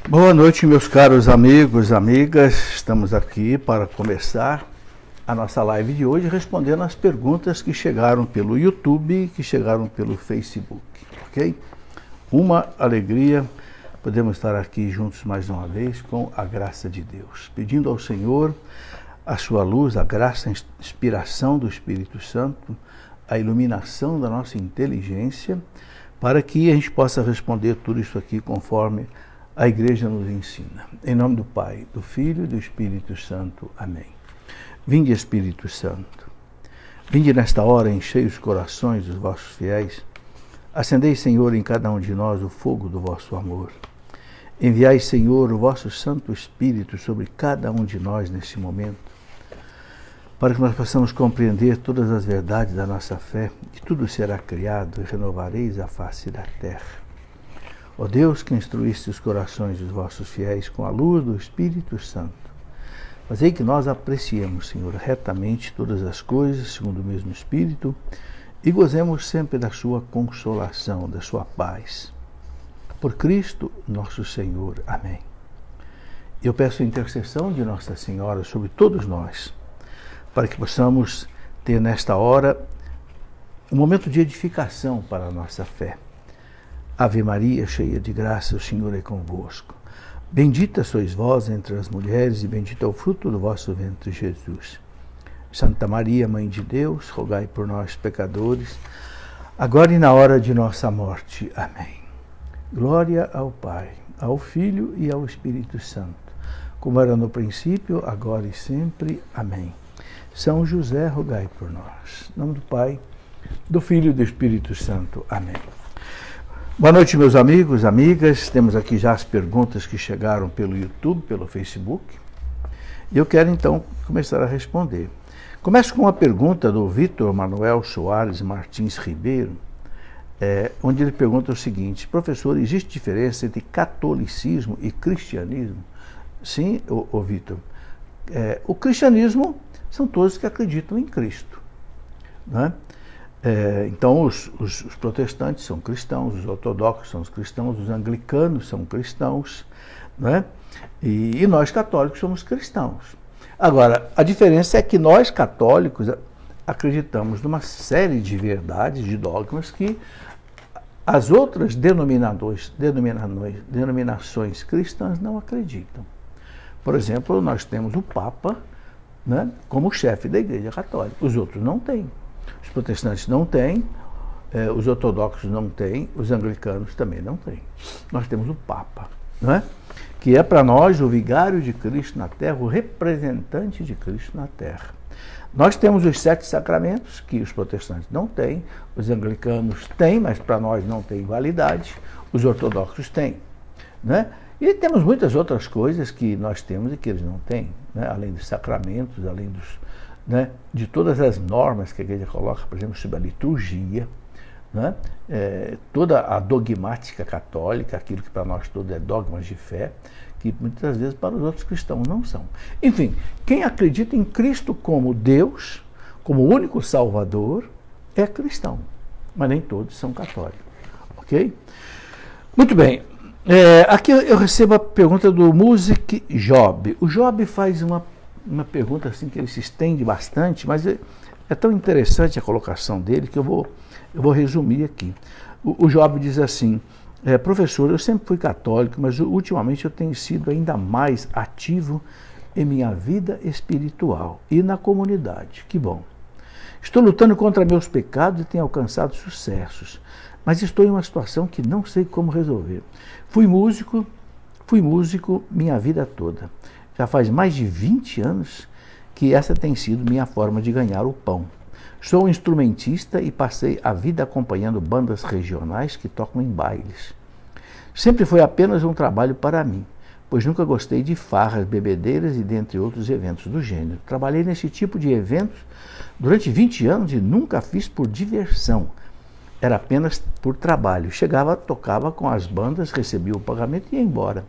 Boa noite, meus caros amigos, amigas. Estamos aqui para começar a nossa live de hoje respondendo as perguntas que chegaram pelo YouTube, que chegaram pelo Facebook, ok? Uma alegria, podemos estar aqui juntos mais uma vez com a graça de Deus, pedindo ao Senhor a sua luz, a graça, a inspiração do Espírito Santo, a iluminação da nossa inteligência, para que a gente possa responder tudo isso aqui conforme a Igreja nos ensina. Em nome do Pai, do Filho e do Espírito Santo. Amém. Vinde, Espírito Santo. Vinde nesta hora, enchei os corações dos vossos fiéis. Acendei, Senhor, em cada um de nós o fogo do vosso amor. Enviai, Senhor, o vosso Santo Espírito sobre cada um de nós nesse momento, para que nós possamos compreender todas as verdades da nossa fé, que tudo será criado e renovareis a face da terra. Ó Deus, que instruíste os corações dos vossos fiéis com a luz do Espírito Santo, fazei que nós apreciemos, Senhor, retamente todas as coisas, segundo o mesmo Espírito, e gozemos sempre da sua consolação, da sua paz. Por Cristo nosso Senhor. Amém. Eu peço a intercessão de Nossa Senhora sobre todos nós, para que possamos ter nesta hora um momento de edificação para a nossa fé. Ave Maria, cheia de graça, o Senhor é convosco. Bendita sois vós entre as mulheres e bendito é o fruto do vosso ventre, Jesus. Santa Maria, Mãe de Deus, rogai por nós, pecadores, agora e na hora de nossa morte. Amém. Glória ao Pai, ao Filho e ao Espírito Santo, como era no princípio, agora e sempre. Amém. São José, rogai por nós. Em nome do Pai, do Filho e do Espírito Santo. Amém. Boa noite, meus amigos, amigas. Temos aqui já as perguntas que chegaram pelo YouTube, pelo Facebook. E eu quero, então, começar a responder. Começo com uma pergunta do Vitor Manuel Soares Martins Ribeiro, onde ele pergunta o seguinte: professor, existe diferença entre catolicismo e cristianismo? Sim, ô Vitor. O cristianismo são todos que acreditam em Cristo, né? Então, os protestantes são cristãos, os ortodoxos são cristãos, os anglicanos são cristãos, né? E nós católicos somos cristãos. Agora, a diferença é que nós católicos acreditamos numa série de verdades, de dogmas que as outras denominações cristãs não acreditam. Por exemplo, nós temos o Papa, né, como chefe da Igreja Católica, os outros não têm. Os protestantes não têm, os ortodoxos não têm, os anglicanos também não têm. Nós temos o Papa, não é? Que é para nós o vigário de Cristo na terra, o representante de Cristo na terra. Nós temos os 7 sacramentos, que os protestantes não têm, os anglicanos têm, mas para nós não tem validade, os ortodoxos têm, né? E temos muitas outras coisas que nós temos e que eles não têm, né? Além dos sacramentos, além né, de todas as normas que a Igreja coloca, por exemplo, sobre a liturgia, né? Toda a dogmática católica, aquilo que para nós tudo é dogmas de fé, que muitas vezes para os outros cristãos não são. Enfim, quem acredita em Cristo como Deus, como único Salvador, é cristão, mas nem todos são católicos, ok? Muito bem. Aqui eu recebo a pergunta do Music Job. O Job faz uma pergunta assim que ele se estende bastante, mas é tão interessante a colocação dele que eu vou resumir aqui. O Job diz assim: professor, eu sempre fui católico, mas ultimamente eu tenho sido ainda mais ativo em minha vida espiritual e na comunidade. Que bom. Estou lutando contra meus pecados e tenho alcançado sucessos, mas estou em uma situação que não sei como resolver. Fui músico minha vida toda. Já faz mais de 20 anos que essa tem sido minha forma de ganhar o pão. Sou um instrumentista e passei a vida acompanhando bandas regionais que tocam em bailes. Sempre foi apenas um trabalho para mim, pois nunca gostei de farras, bebedeiras e dentre outros eventos do gênero. Trabalhei nesse tipo de eventos durante 20 anos e nunca fiz por diversão. Era apenas por trabalho. Chegava, tocava com as bandas, recebia o pagamento e ia embora.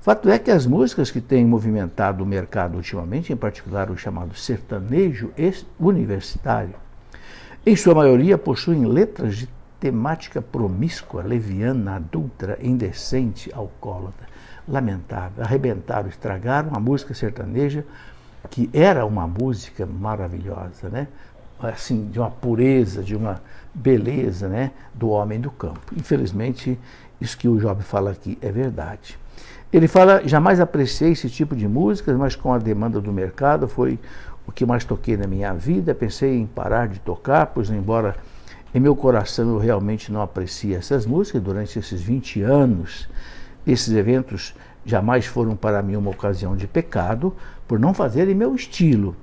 Fato é que as músicas que têm movimentado o mercado ultimamente, em particular o chamado sertanejo universitário, em sua maioria possuem letras de matemática promíscua, leviana, adulta, indecente, alcoólatra. Lamentável, arrebentaram, estragaram a música sertaneja, que era uma música maravilhosa, né? Assim, de uma pureza, de uma beleza, né? Do homem do campo. Infelizmente, isso que o Job fala aqui é verdade. Ele fala, jamais apreciei esse tipo de músicas, mas com a demanda do mercado foi o que mais toquei na minha vida. Pensei em parar de tocar, pois embora em meu coração eu realmente não aprecie essas músicas, durante esses 20 anos, esses eventos jamais foram para mim uma ocasião de pecado, por não fazerem meu estilo.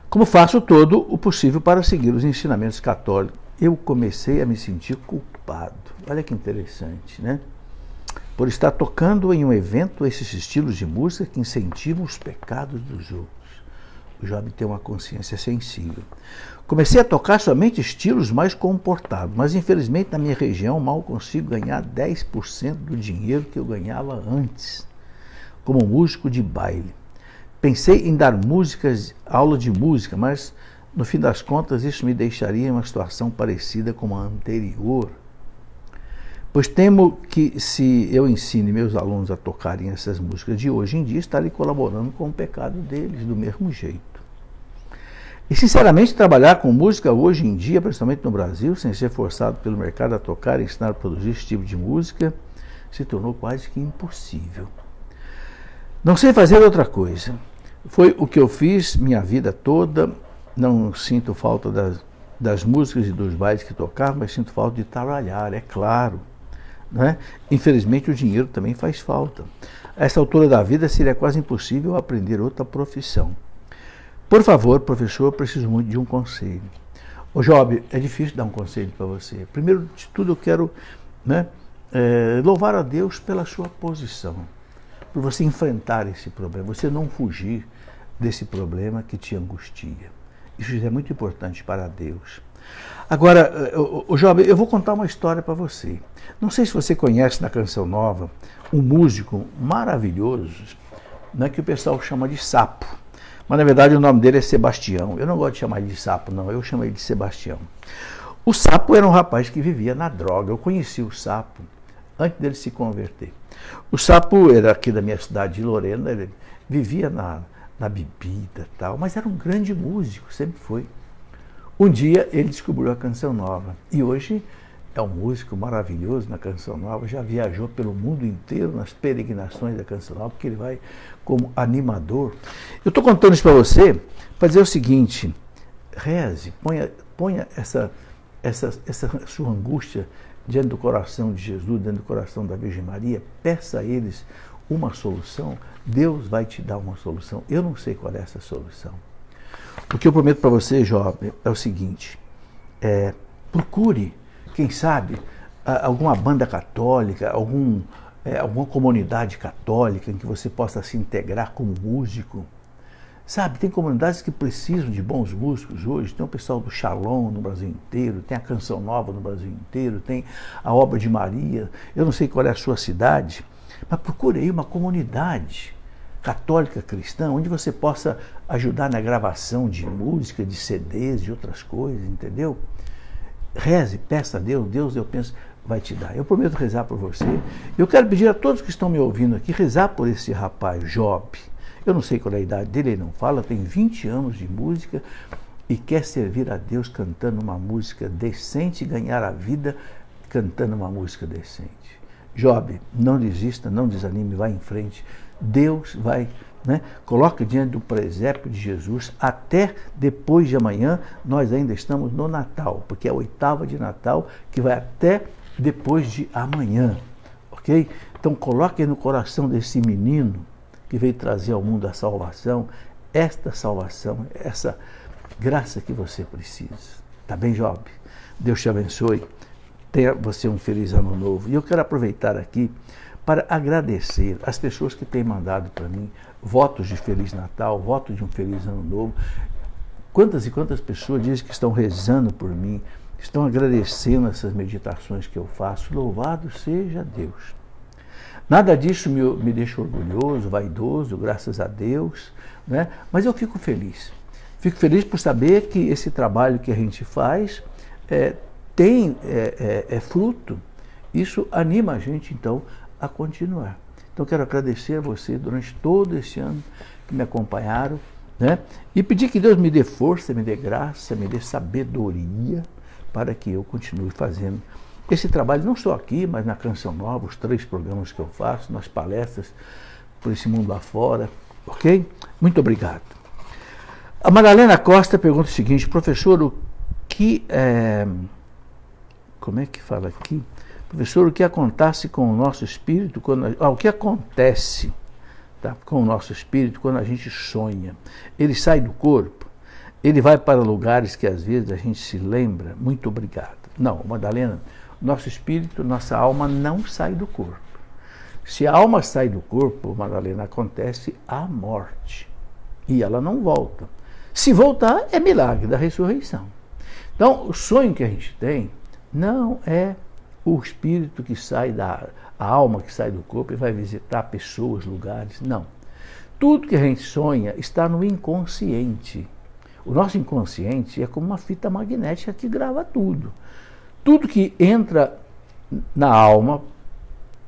Como faço todo o possível para seguir os ensinamentos católicos, eu comecei a me sentir culpado. Olha que interessante, né? Por estar tocando em um evento esses estilos de música que incentivam os pecados dos outros. O Job tem uma consciência sensível. Comecei a tocar somente estilos mais comportados, mas infelizmente na minha região mal consigo ganhar 10% do dinheiro que eu ganhava antes, como músico de baile. Pensei em dar aula de música, mas no fim das contas isso me deixaria em uma situação parecida com a anterior. Pois temo que se eu ensine meus alunos a tocarem essas músicas de hoje em dia, estarei colaborando com o pecado deles do mesmo jeito. E sinceramente, trabalhar com música hoje em dia, principalmente no Brasil, sem ser forçado pelo mercado a tocar, ensinar a produzir esse tipo de música, se tornou quase que impossível. Não sei fazer outra coisa. Foi o que eu fiz minha vida toda. Não sinto falta das músicas e dos bailes que tocava, mas sinto falta de trabalhar, é claro. Né? Infelizmente o dinheiro também faz falta. A essa altura da vida seria quase impossível aprender outra profissão. Por favor, professor, eu preciso muito de um conselho. Ô Job, é difícil dar um conselho para você. Primeiro de tudo eu quero, né, louvar a Deus pela sua posição, por você enfrentar esse problema, você não fugir desse problema que te angustia. Isso é muito importante para Deus. Agora, Job, eu vou contar uma história para você. Não sei se você conhece na Canção Nova um músico maravilhoso, né, que o pessoal chama de Sapo. Mas na verdade o nome dele é Sebastião. Eu não gosto de chamar ele de Sapo, não. Eu chamo ele de Sebastião. O Sapo era um rapaz que vivia na droga. Eu conheci o Sapo antes dele se converter. O Sapo era aqui da minha cidade de Lorena. Ele vivia na bebida e tal, mas era um grande músico, sempre foi. Um dia ele descobriu a Canção Nova e hoje é um músico maravilhoso na Canção Nova, já viajou pelo mundo inteiro nas peregrinações da Canção Nova, porque ele vai como animador. Eu estou contando isso para você para dizer o seguinte: reze, ponha essa sua angústia diante do coração de Jesus, dentro do coração da Virgem Maria, peça a eles uma solução, Deus vai te dar uma solução. Eu não sei qual é essa solução. O que eu prometo para você, Job, é o seguinte: procure, quem sabe, alguma banda católica, alguma comunidade católica em que você possa se integrar como músico. Sabe, tem comunidades que precisam de bons músicos hoje. Tem o pessoal do Shalom no Brasil inteiro, tem a Canção Nova no Brasil inteiro, tem a Obra de Maria. Eu não sei qual é a sua cidade, mas procure aí uma comunidade católica cristã, onde você possa ajudar na gravação de música, de CDs, de outras coisas, entendeu? Reze, peça a Deus, Deus, eu penso, vai te dar. Eu prometo rezar por você. Eu quero pedir a todos que estão me ouvindo aqui, rezar por esse rapaz, Job. Eu não sei qual é a idade dele, ele não fala, tem 20 anos de música e quer servir a Deus cantando uma música decente e ganhar a vida cantando uma música decente. Job, não desista, não desanime, vá em frente. Deus vai, né? Coloque diante do presépio de Jesus. Até depois de amanhã, nós ainda estamos no Natal, porque é a oitava de Natal, que vai até depois de amanhã, ok? Então coloque no coração desse menino que veio trazer ao mundo a salvação, esta salvação, essa graça que você precisa. Tá bem, Job? Deus te abençoe. Tenha você um feliz ano novo. E eu quero aproveitar aqui para agradecer as pessoas que têm mandado para mim votos de Feliz Natal, votos de um Feliz Ano Novo. Quantas e quantas pessoas dizem que estão rezando por mim, estão agradecendo essas meditações que eu faço. Louvado seja Deus. Nada disso me deixa orgulhoso, vaidoso, graças a Deus, né? Mas eu fico feliz. Fico feliz por saber que esse trabalho que a gente faz tem fruto, isso anima a gente, então, a continuar. Então, quero agradecer a você durante todo esse ano que me acompanharam, né? E pedir que Deus me dê força, me dê graça, me dê sabedoria para que eu continue fazendo esse trabalho, não só aqui, mas na Canção Nova, os 3 programas que eu faço, nas palestras, por esse mundo afora, ok? Muito obrigado. A Madalena Costa pergunta o seguinte: professor, o que como é que fala aqui? Professor, o que acontece com o nosso espírito quando o que acontece, tá, com o nosso espírito quando a gente sonha? Ele sai do corpo? Ele vai para lugares que às vezes a gente se lembra? Muito obrigado. Não, Madalena, nosso espírito, nossa alma não sai do corpo. Se a alma sai do corpo, Madalena, acontece a morte. E ela não volta. Se voltar, é milagre da ressurreição. Então, o sonho que a gente tem não é o espírito que sai a alma que sai do corpo e vai visitar pessoas, lugares. Não. Tudo que a gente sonha está no inconsciente. O nosso inconsciente é como uma fita magnética que grava tudo. Tudo que entra na alma,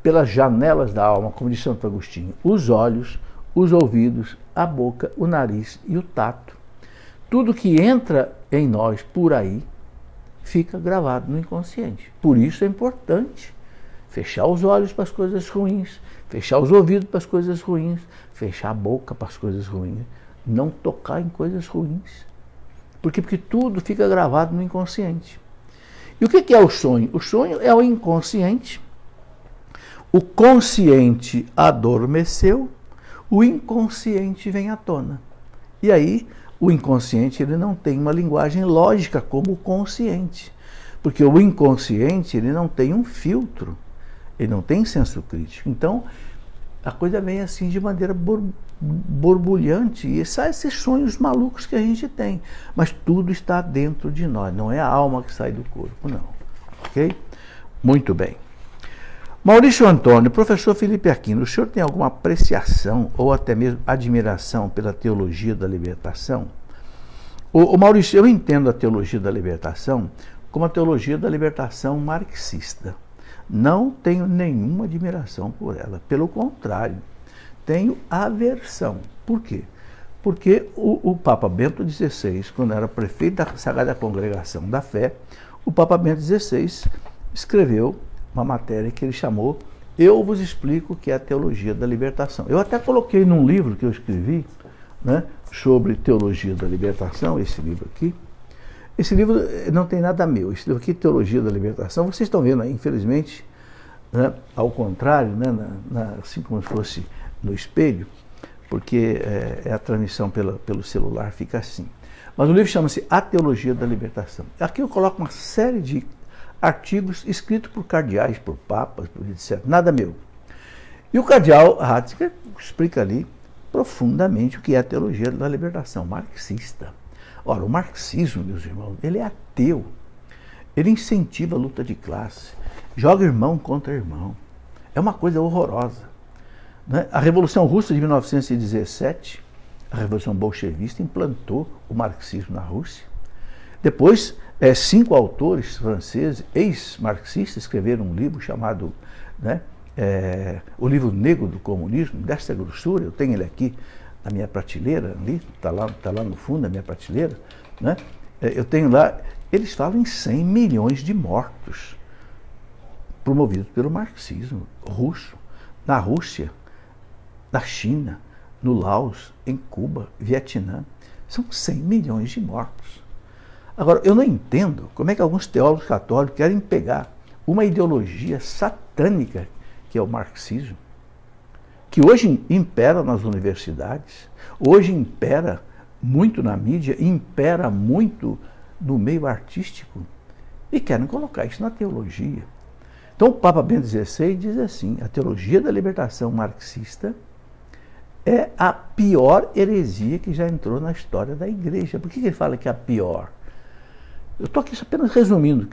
pelas janelas da alma, como diz Santo Agostinho, os olhos, os ouvidos, a boca, o nariz e o tato. Tudo que entra em nós por aí fica gravado no inconsciente. Por isso é importante fechar os olhos para as coisas ruins, fechar os ouvidos para as coisas ruins, fechar a boca para as coisas ruins, não tocar em coisas ruins. Por quê? Porque tudo fica gravado no inconsciente. E o que é o sonho? O sonho é o inconsciente. O consciente adormeceu, o inconsciente vem à tona. E aí, o inconsciente ele não tem uma linguagem lógica como o consciente. Porque o inconsciente ele não tem um filtro, ele não tem senso crítico. Então, a coisa vem assim de maneira borbulhante e sai esses sonhos malucos que a gente tem. Mas tudo está dentro de nós, não é a alma que sai do corpo, não. Ok? Muito bem. Maurício Antônio, professor Felipe Aquino, o senhor tem alguma apreciação ou até mesmo admiração pela teologia da libertação? O Maurício, eu entendo a teologia da libertação como a teologia da libertação marxista. Não tenho nenhuma admiração por ela, pelo contrário, tenho aversão. Por quê? Porque o Papa Bento XVI, quando era prefeito da Sagrada Congregação da Fé, o Papa Bento XVI escreveu uma matéria que ele chamou Eu vos explico o que é a teologia da libertação. Eu até coloquei num livro que eu escrevi, né, sobre teologia da libertação, esse livro aqui. Esse livro não tem nada meu, esse livro aqui, Teologia da Libertação, vocês estão vendo aí, infelizmente, né, ao contrário, né, assim como se fosse no espelho, porque a transmissão pelo celular fica assim. Mas o livro chama-se A Teologia da Libertação. Aqui eu coloco uma série de artigos escritos por cardeais, por papas, por etc. Nada meu. E o cardeal Ratzinger explica ali profundamente o que é a teologia da libertação marxista. Ora, o marxismo, meus irmãos, ele é ateu. Ele incentiva a luta de classe, joga irmão contra irmão. É uma coisa horrorosa. Né? A Revolução Russa de 1917, a Revolução Bolchevista, implantou o marxismo na Rússia. Depois, 5 autores franceses, ex-marxistas, escreveram um livro chamado, né, O Livro Negro do Comunismo, desta grossura. Eu tenho ele aqui na minha prateleira, ali, está lá no fundo da minha prateleira. Né? Eu tenho lá, eles falam em 100 milhões de mortos promovidos pelo marxismo russo, na Rússia, na China, no Laos, em Cuba, Vietnã. São 100 milhões de mortos. Agora, eu não entendo como é que alguns teólogos católicos querem pegar uma ideologia satânica, que é o marxismo, que hoje impera nas universidades, hoje impera muito na mídia, impera muito no meio artístico, e querem colocar isso na teologia. Então, o Papa Bento XVI diz assim: a teologia da libertação marxista é a pior heresia que já entrou na história da igreja. Por que ele fala que é a pior? Eu estou aqui apenas resumindo.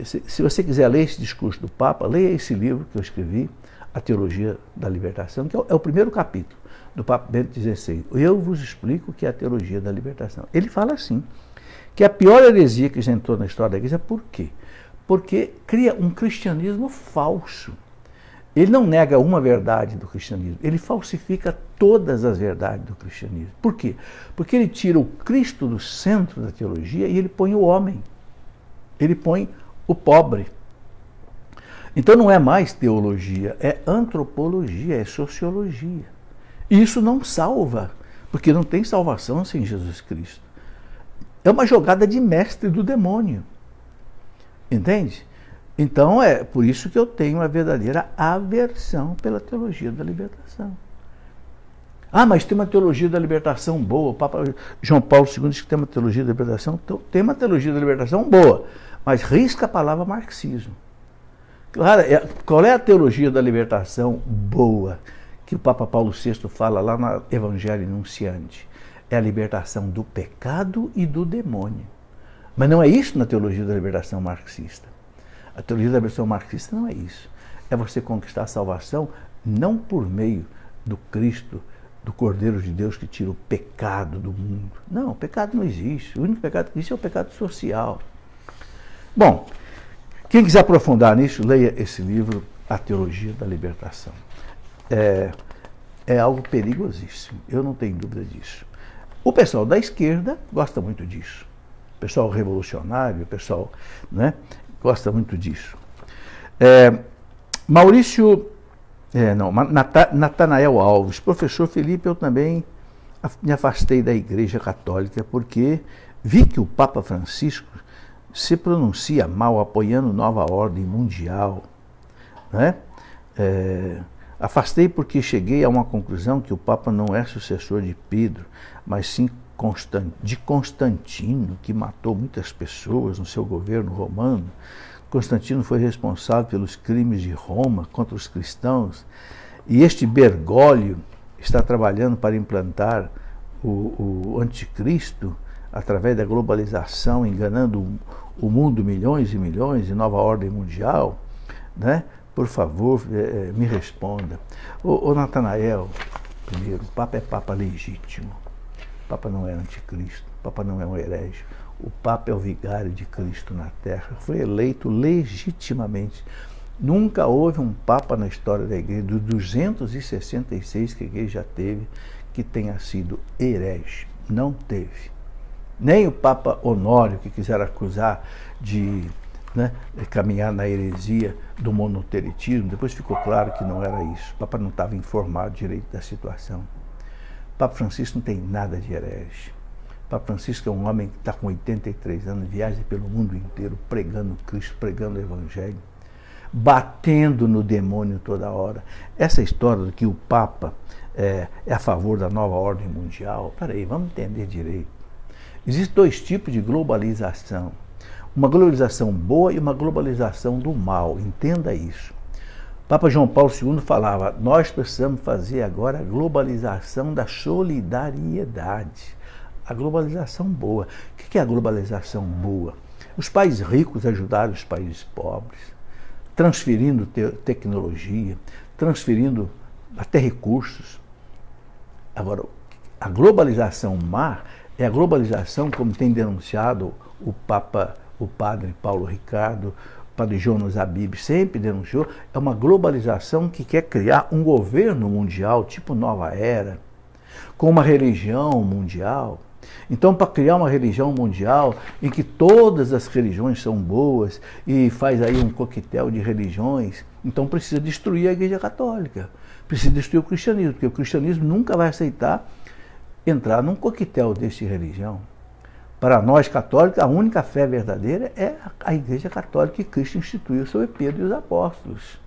Se você quiser ler esse discurso do Papa, leia esse livro que eu escrevi, A Teologia da Libertação, que é o primeiro capítulo do Papa Bento XVI. Eu vos explico o que é a teologia da libertação. Ele fala assim, que é a pior heresia que já entrou na história da igreja. Por quê? Porque cria um cristianismo falso. Ele não nega uma verdade do cristianismo, ele falsifica todas as verdades do cristianismo. Por quê? Porque ele tira o Cristo do centro da teologia e ele põe o homem, ele põe o pobre. Então não é mais teologia, é antropologia, é sociologia. E isso não salva, porque não tem salvação sem Jesus Cristo. É uma jogada de mestre do demônio. Entende? Então é por isso que eu tenho uma verdadeira aversão pela teologia da libertação. Ah, mas tem uma teologia da libertação boa. O Papa João Paulo II diz que tem uma teologia da libertação. Então, tem uma teologia da libertação boa, mas risca a palavra marxismo. Claro, qual é a teologia da libertação boa que o Papa Paulo VI fala lá no Evangelho Enunciante? É a libertação do pecado e do demônio. Mas não é isso na teologia da libertação marxista. A teologia da libertação marxista não é isso. É você conquistar a salvação não por meio do Cristo, do Cordeiro de Deus que tira o pecado do mundo. Não, o pecado não existe. O único pecado que existe é o pecado social. Bom, quem quiser aprofundar nisso, leia esse livro, A Teologia da Libertação. É algo perigosíssimo, eu não tenho dúvida disso. O pessoal da esquerda gosta muito disso. O pessoal revolucionário, o pessoal, né, gosta muito disso. Natanael Alves, professor Felipe, eu também me afastei da Igreja Católica porque vi que o Papa Francisco se pronuncia mal apoiando nova ordem mundial, né? Afastei porque cheguei a uma conclusão que o Papa não é sucessor de Pedro, mas sim de Constantino, que matou muitas pessoas no seu governo romano. Constantino foi responsável pelos crimes de Roma contra os cristãos, e este Bergoglio está trabalhando para implantar o anticristo através da globalização, enganando o mundo milhões e milhões de nova ordem mundial, né? Por favor, me responda. Ô Natanael, primeiro, o Papa é Papa legítimo. O Papa não é anticristo, o Papa não é um herege. O Papa é o vigário de Cristo na Terra. Foi eleito legitimamente. Nunca houve um Papa na história da Igreja, dos 266 que a Igreja já teve, que tenha sido herege. Não teve. Nem o Papa Honório, que quiseram acusar de caminhar na heresia do monoteritismo, depois ficou claro que não era isso. O Papa não estava informado direito da situação. O Papa Francisco não tem nada de herege. O Papa Francisco é um homem que está com 83 anos, viaja pelo mundo inteiro, pregando Cristo, pregando o Evangelho, batendo no demônio toda hora. Essa história de que o Papa é a favor da nova ordem mundial, peraí, vamos entender direito. Existem dois tipos de globalização. Uma globalização boa e uma globalização do mal, entenda isso. O Papa João Paulo II falava, nós precisamos fazer agora a globalização da solidariedade. A globalização boa. O que é a globalização boa? Os países ricos ajudaram os países pobres, transferindo tecnologia, transferindo até recursos. Agora, a globalização má é a globalização, como tem denunciado o padre Paulo Ricardo, o padre Jonas Habib sempre denunciou, é uma globalização que quer criar um governo mundial, tipo Nova Era, com uma religião mundial. Então, para criar uma religião mundial em que todas as religiões são boas e faz aí um coquetel de religiões, então precisa destruir a Igreja Católica, precisa destruir o cristianismo, porque o cristianismo nunca vai aceitar entrar num coquetel deste religião. Para nós católicos, a única fé verdadeira é a Igreja Católica que Cristo instituiu sobre Pedro e os apóstolos.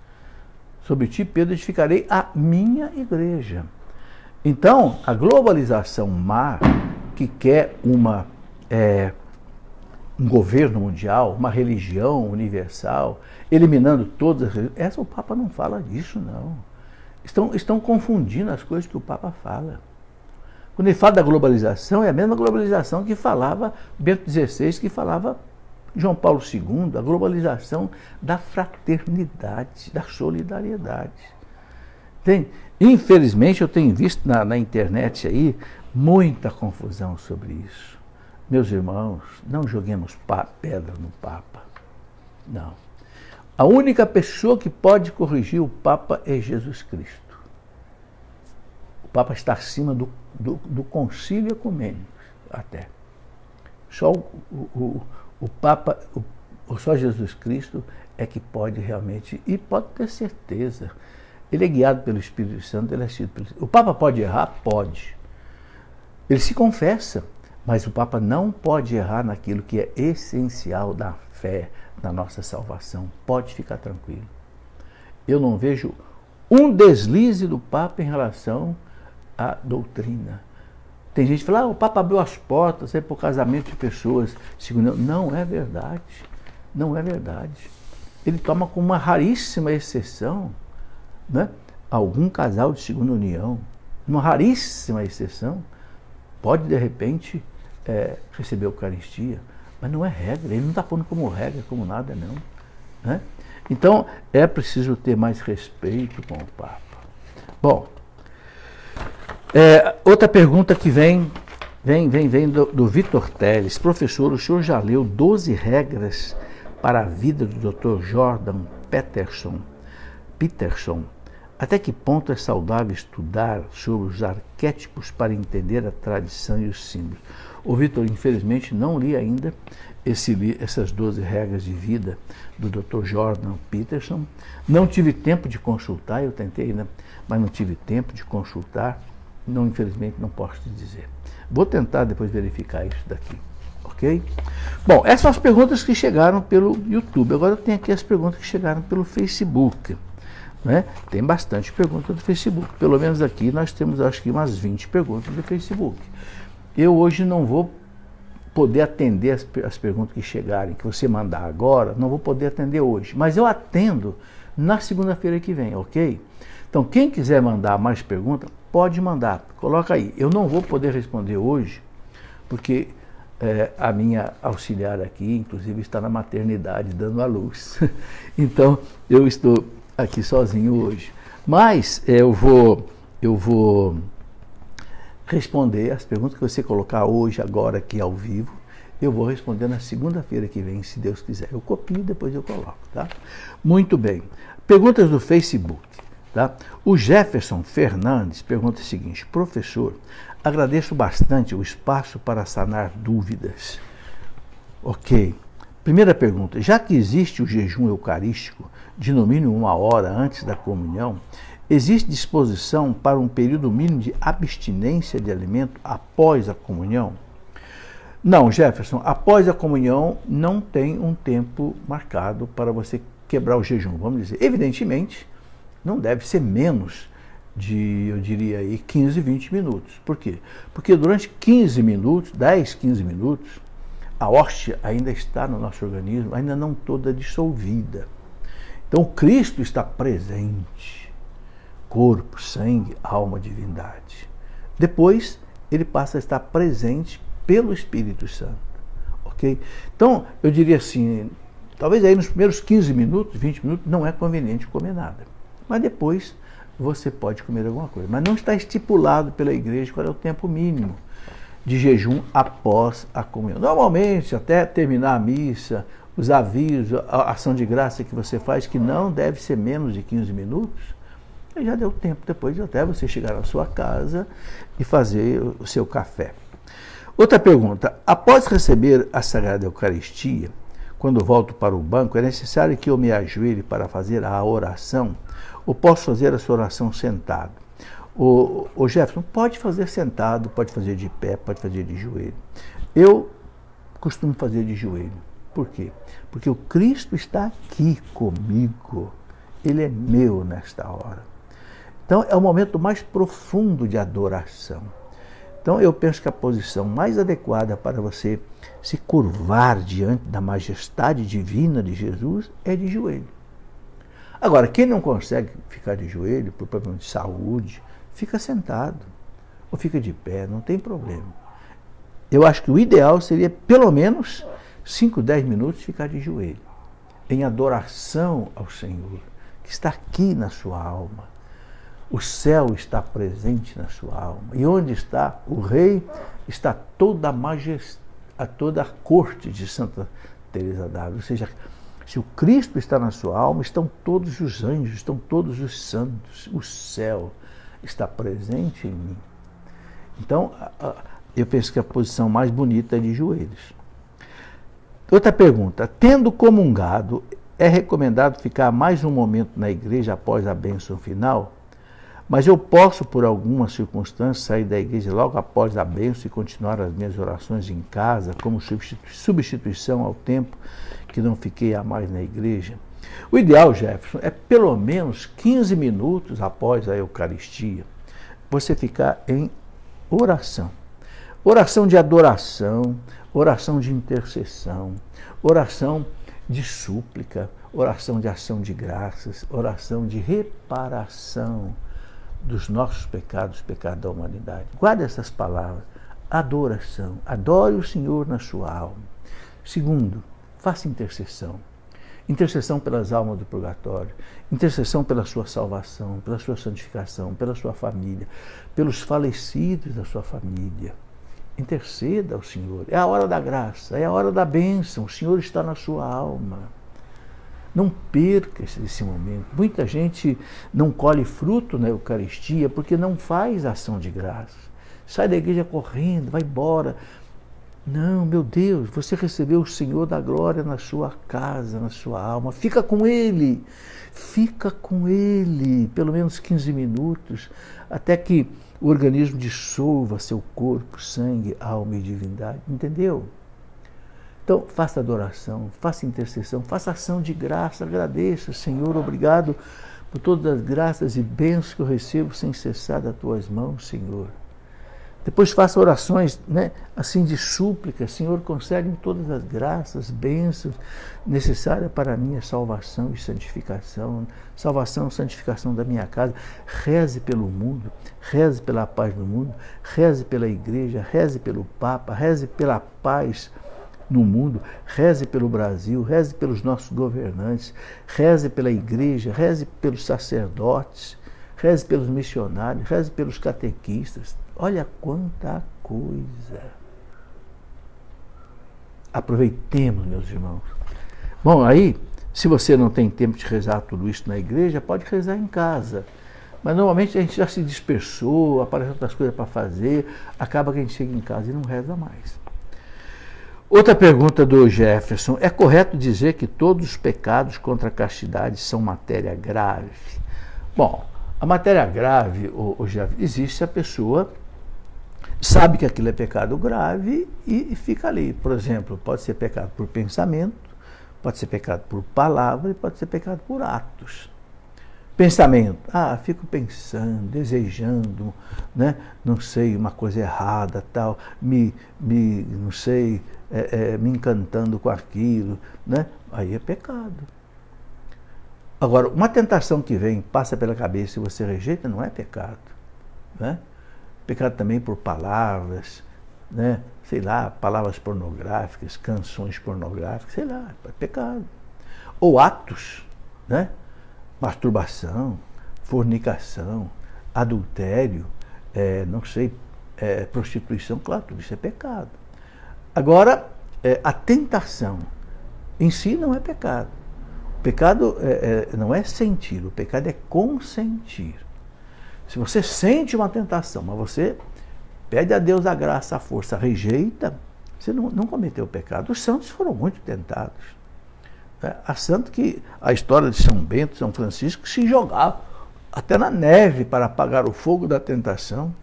Sobre ti, Pedro, edificarei a minha igreja. Então, a globalização má, que quer um governo mundial, uma religião universal, eliminando todas as religiões, o Papa não fala disso, não. Estão confundindo as coisas que o Papa fala. Quando ele fala da globalização, é a mesma globalização que falava Bento XVI, que falava João Paulo II, a globalização da fraternidade, da solidariedade. Entende? Infelizmente, eu tenho visto na internet aí muita confusão sobre isso. Meus irmãos, não joguemos pedra no Papa. Não. A única pessoa que pode corrigir o Papa é Jesus Cristo. O Papa está acima do concílio ecumênico até. Só o Papa, só Jesus Cristo é que pode realmente, e pode ter certeza, ele é guiado pelo Espírito Santo, ele é assistido pelo Espírito Santo. O Papa pode errar? Pode. Ele se confessa, mas o Papa não pode errar naquilo que é essencial da fé, da nossa salvação. Pode ficar tranquilo. Eu não vejo um deslize do Papa em relação à doutrina. Tem gente que fala, o Papa abriu as portas para o casamento de pessoas. Não é verdade. Não é verdade. Ele toma como uma raríssima exceção, né, algum casal de segunda união. Uma raríssima exceção. Pode, de repente, receber a Eucaristia. Mas não é regra. Ele não está pondo como regra, como nada, não. Né? Então, é preciso ter mais respeito com o Papa. Bom, outra pergunta que vem do Vitor Teles. Professor, o senhor já leu 12 regras para a vida do Dr. Jordan Peterson? Até que ponto é saudável estudar sobre os arquétipos para entender a tradição e os símbolos? O Vitor, infelizmente, não li ainda essas 12 regras de vida do Dr. Jordan Peterson. Não tive tempo de consultar, eu tentei, né? Mas não tive tempo de consultar. Não, infelizmente, não posso te dizer. Vou tentar depois verificar isso daqui, ok? Bom, essas são as perguntas que chegaram pelo YouTube. Agora eu tenho aqui as perguntas que chegaram pelo Facebook. Né? Tem bastante pergunta do Facebook. Pelo menos aqui nós temos, acho que, umas 20 perguntas do Facebook. Eu hoje não vou poder atender as perguntas que chegarem, que você mandar agora, não vou poder atender hoje. Mas eu atendo na segunda-feira que vem, ok? Então, quem quiser mandar mais perguntas, pode mandar. Coloca aí. Eu não vou poder responder hoje, porque a minha auxiliar aqui, inclusive, está na maternidade, dando à luz. Então, eu estou aqui sozinho hoje. Mas eu vou responder as perguntas que você colocar hoje, agora, aqui ao vivo. Eu vou responder na segunda-feira que vem, se Deus quiser. Eu copio e depois eu coloco, tá? Muito bem. Perguntas do Facebook. Tá? O Jefferson Fernandes pergunta o seguinte: professor, agradeço bastante o espaço para sanar dúvidas. Ok. Primeira pergunta: já que existe o jejum eucarístico de no mínimo 1 hora antes da comunhão, existe disposição para um período mínimo de abstinência de alimento após a comunhão? Não, Jefferson, após a comunhão não tem um tempo marcado para você quebrar o jejum, vamos dizer. Evidentemente, não deve ser menos de, eu diria aí, 15, 20 minutos. Por quê? Porque durante 15 minutos, 10, 15 minutos, a hóstia ainda está no nosso organismo, ainda não toda dissolvida. Então, Cristo está presente. Corpo, sangue, alma, divindade. Depois, ele passa a estar presente pelo Espírito Santo. Ok? Então, eu diria assim, talvez aí nos primeiros 15 minutos, 20 minutos, não é conveniente comer nada. Mas depois você pode comer alguma coisa. Mas não está estipulado pela igreja qual é o tempo mínimo de jejum após a comunhão. Normalmente, até terminar a missa, os avisos, a ação de graça que você faz, que não deve ser menos de 15 minutos, já deu tempo depois até você chegar na sua casa e fazer o seu café. Outra pergunta: após receber a Sagrada Eucaristia, quando volto para o banco, é necessário que eu me ajoelhe para fazer a oração? Ou posso fazer a sua oração sentado? O Jefferson, pode fazer sentado, pode fazer de pé, pode fazer de joelho. Eu costumo fazer de joelho. Por quê? Porque o Cristo está aqui comigo. Ele é meu nesta hora. Então, é o momento mais profundo de adoração. Então, eu penso que a posição mais adequada para você se curvar diante da majestade divina de Jesus é de joelho. Agora, quem não consegue ficar de joelho, por problema de saúde, fica sentado ou fica de pé, não tem problema. Eu acho que o ideal seria, pelo menos, 5, 10 minutos ficar de joelho, em adoração ao Senhor, que está aqui na sua alma. O céu está presente na sua alma. E onde está o Rei, está toda a toda a corte de Santa Teresa d'Ávila. Ou seja, se o Cristo está na sua alma, estão todos os anjos, estão todos os santos, o céu está presente em mim. Então, eu penso que a posição mais bonita é de joelhos. Outra pergunta: tendo comungado, é recomendado ficar mais um momento na igreja após a bênção final? Mas eu posso, por alguma circunstância, sair da igreja logo após a bênção e continuar as minhas orações em casa, como substituição ao tempo que não fiquei a mais na igreja? O ideal, Jefferson, é pelo menos 15 minutos após a Eucaristia, você ficar em oração. Oração de adoração, oração de intercessão, oração de súplica, oração de ação de graças, oração de reparação dos nossos pecados, pecados da humanidade. Guarde essas palavras. Adoração. Adore o Senhor na sua alma. Segundo, faça intercessão. Intercessão pelas almas do purgatório, intercessão pela sua salvação, pela sua santificação, pela sua família, pelos falecidos da sua família. Interceda ao Senhor. É a hora da graça, é a hora da bênção. O Senhor está na sua alma. Não perca esse momento. Muita gente não colhe fruto na Eucaristia porque não faz ação de graça. Sai da igreja correndo, vai embora. Não, meu Deus, você recebeu o Senhor da glória na sua casa, na sua alma. Fica com Ele. Fica com Ele, pelo menos 15 minutos, até que o organismo dissolva seu corpo, sangue, alma e divindade. Entendeu? Então, faça adoração, faça intercessão, faça ação de graça, agradeça, Senhor, obrigado por todas as graças e bênçãos que eu recebo sem cessar das tuas mãos, Senhor. Depois faça orações, assim de súplica, Senhor, concede-me todas as graças, bênçãos necessárias para a minha salvação e santificação, salvação e santificação da minha casa. Reze pelo mundo, reze pela paz no mundo, reze pela igreja, reze pelo Papa, reze pela paz no mundo, reze pelo Brasil, reze pelos nossos governantes, reze pela igreja, reze pelos sacerdotes, reze pelos missionários, reze pelos catequistas. Olha quanta coisa. Aproveitemos, meus irmãos. Bom, aí, se você não tem tempo de rezar tudo isso na igreja, pode rezar em casa. Mas normalmente a gente já se dispersou, aparecem outras coisas para fazer, acaba que a gente chega em casa e não reza mais. Outra pergunta do Jefferson: é correto dizer que todos os pecados contra a castidade são matéria grave? Bom, a matéria grave, Jefferson, existe se a pessoa sabe que aquilo é pecado grave e fica ali. Por exemplo, pode ser pecado por pensamento, pode ser pecado por palavra e pode ser pecado por atos. Pensamento: fico pensando, desejando, não sei, uma coisa errada, tal, não sei, me encantando com aquilo, aí é pecado. Agora, uma tentação que vem, passa pela cabeça e você rejeita, não é pecado. Pecado também por palavras, sei lá, palavras pornográficas, canções pornográficas, sei lá, é pecado. Ou atos, masturbação, fornicação, adultério, não sei, prostituição, claro, tudo isso é pecado. Agora, a tentação em si não é pecado. O pecado não é sentir, o pecado é consentir. Se você sente uma tentação, mas você pede a Deus a graça, a força, rejeita, você não cometeu pecado. Os santos foram muito tentados. Há santo que a história de São Bento, São Francisco, se jogava até na neve para apagar o fogo da tentação.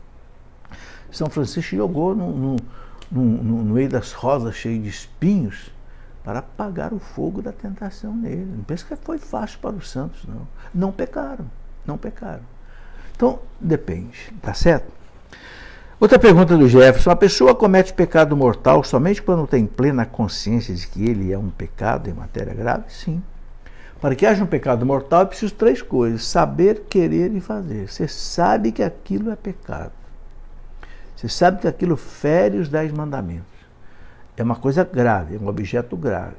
São Francisco se jogou no meio das rosas cheias de espinhos para apagar o fogo da tentação nele. Não pensa que foi fácil para os santos, não. Não pecaram, não pecaram. Então, depende, tá certo? Outra pergunta do Jefferson: a pessoa comete pecado mortal somente quando tem plena consciência de que ele é um pecado em matéria grave? Sim. Para que haja um pecado mortal é preciso 3 coisas: saber, querer e fazer. Você sabe que aquilo é pecado. Você sabe que aquilo fere os 10 mandamentos. É uma coisa grave, é um objeto grave.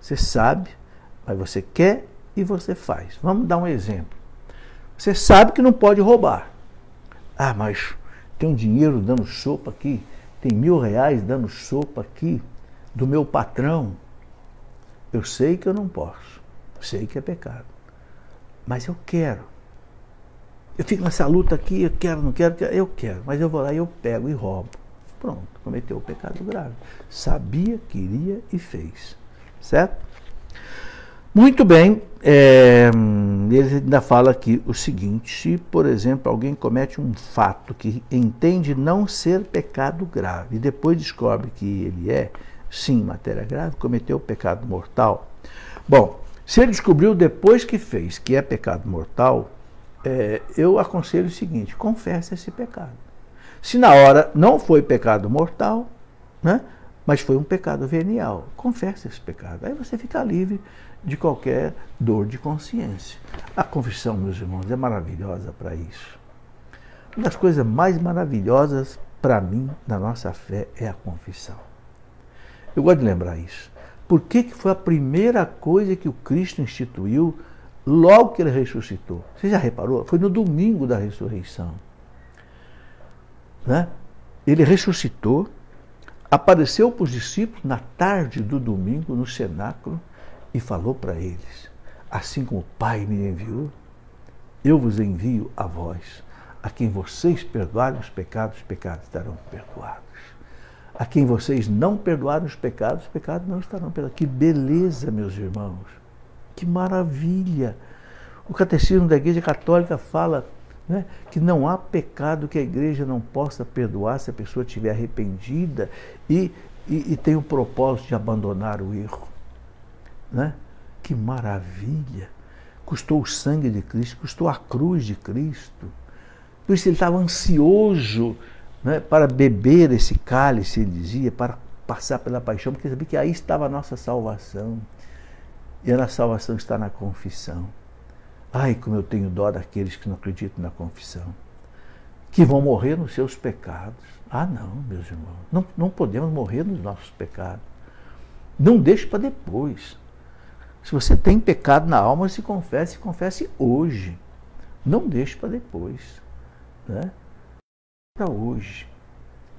Você sabe, mas você quer e você faz. Vamos dar um exemplo. Você sabe que não pode roubar. Mas tem um dinheiro dando sopa aqui tem R$ 1.000 dando sopa aqui do meu patrão. Eu sei que eu não posso, sei que é pecado, mas eu quero. Eu fico nessa luta aqui, eu quero, não quero, eu quero, mas eu vou lá e eu pego e roubo. Pronto, cometeu o pecado grave. Sabia, queria e fez. Certo? Muito bem, ele ainda fala aqui o seguinte: se, por exemplo, alguém comete um fato que entende não ser pecado grave e depois descobre que ele é, sim, matéria grave, cometeu o pecado mortal. Bom, se ele descobriu depois que fez que é pecado mortal, eu aconselho o seguinte: confesse esse pecado. Se na hora não foi pecado mortal, né, mas foi um pecado venial, confesse esse pecado. Aí você fica livre de qualquer dor de consciência. A confissão, meus irmãos, é maravilhosa para isso. Uma das coisas mais maravilhosas para mim na nossa fé é a confissão. Eu gosto de lembrar isso. Por que foi a primeira coisa que o Cristo instituiu logo que ele ressuscitou? Você já reparou? Foi no domingo da ressurreição. Né? Ele ressuscitou, apareceu para os discípulos na tarde do domingo, no cenáculo, e falou para eles: assim como o Pai me enviou, eu vos envio a vós. A quem vocês perdoarem os pecados estarão perdoados. A quem vocês não perdoarem os pecados não estarão perdoados. Que beleza, meus irmãos! Que maravilha! O Catecismo da Igreja Católica fala, né, que não há pecado que a Igreja não possa perdoar se a pessoa estiver arrependida e tem o propósito de abandonar o erro. Né? Que maravilha! Custou o sangue de Cristo, custou a cruz de Cristo. Por isso ele estava ansioso, né, para beber esse cálice, ele dizia, para passar pela paixão, porque sabia que aí estava a nossa salvação. E a nossa salvação está na confissão. Ai, como eu tenho dó daqueles que não acreditam na confissão, que vão morrer nos seus pecados. Ah, não, meus irmãos, não podemos morrer nos nossos pecados. Não deixe para depois. Se você tem pecado na alma, se confesse hoje. Não deixe para depois. Né? Para hoje.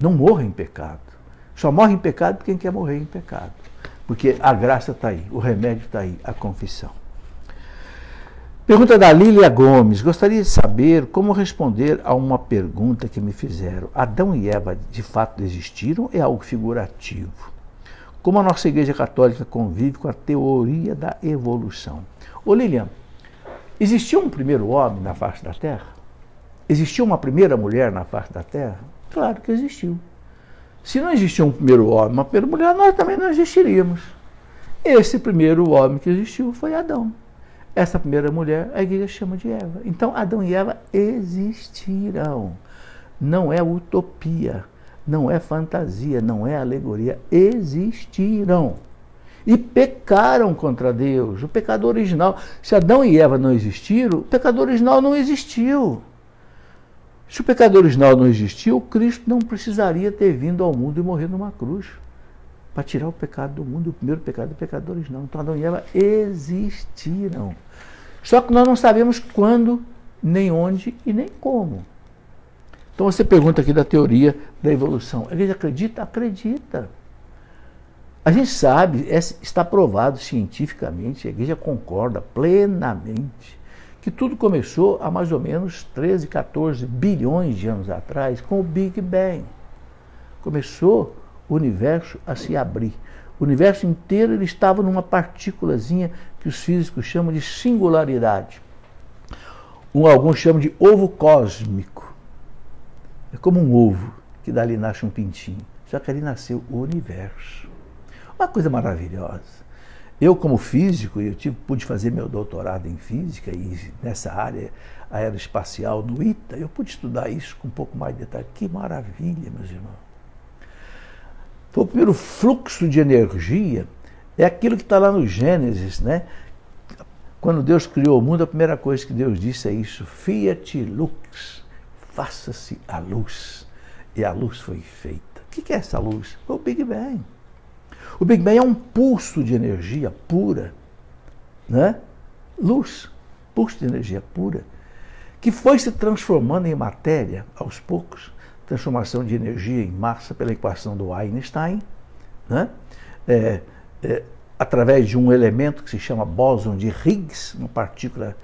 Não morra em pecado. Só morre em pecado quem quer morrer em pecado. Porque a graça está aí, o remédio está aí, a confissão. Pergunta da Lília Gomes: gostaria de saber como responder a uma pergunta que me fizeram. Adão e Eva de fato existiram ou é algo figurativo? Como a nossa Igreja Católica convive com a teoria da evolução? Ô Lilian, existiu um primeiro homem na face da Terra? Existiu uma primeira mulher na face da Terra? Claro que existiu. Se não existia um primeiro homem, uma primeira mulher, nós também não existiríamos. Esse primeiro homem que existiu foi Adão. Essa primeira mulher, a Igreja chama de Eva. Então, Adão e Eva existiram. Não é utopia, não é fantasia, não é alegoria. Existiram. E pecaram contra Deus. O pecado original. Se Adão e Eva não existiram, o pecado original não existiu. Se o pecado original não existiu, Cristo não precisaria ter vindo ao mundo e morrer numa cruz para tirar o pecado do mundo. O primeiro pecado é o pecado original. Então Adão e Eva existiram. Só que nós não sabemos quando, nem onde e nem como. Então você pergunta aqui da teoria da evolução. A igreja acredita? Acredita. A gente sabe, está provado cientificamente, a igreja concorda plenamente, que tudo começou há mais ou menos 13, 14 bilhões de anos atrás, com o Big Bang. Começou o universo a se abrir. O universo inteiro ele estava numa partículazinha que os físicos chamam de singularidade. Alguns chamam de ovo cósmico. É como um ovo, que dali nasce um pintinho. Só que ali nasceu o universo. Uma coisa maravilhosa. Eu, como físico, pude fazer meu doutorado em física e nessa área aeroespacial no ITA, eu pude estudar isso com um pouco mais de detalhe. Que maravilha, meus irmãos. Foi o primeiro fluxo de energia, é aquilo que está lá no Gênesis, né? Quando Deus criou o mundo, a primeira coisa que Deus disse é isso: Fiat lux, faça-se a luz. E a luz foi feita. O que é essa luz? Foi o Big Bang. O Big Bang é um pulso de energia pura, né? Luz, pulso de energia pura, que foi se transformando em matéria aos poucos, transformação de energia em massa pela equação do Einstein, né? Através de um elemento que se chama bóson de Higgs, uma partícula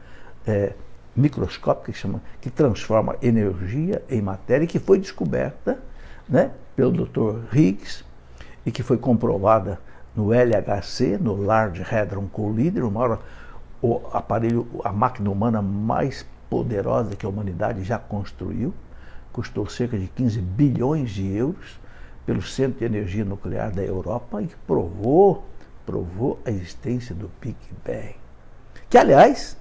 microscópica que transforma energia em matéria, que foi descoberta, né, pelo Dr. Higgs e que foi comprovada no LHC, no Large Hadron Collider, o aparelho, a máquina humana mais poderosa que a humanidade já construiu, custou cerca de 15 bilhões de euros pelo Centro de Energia Nuclear da Europa e que provou a existência do Big Bang. Que, aliás,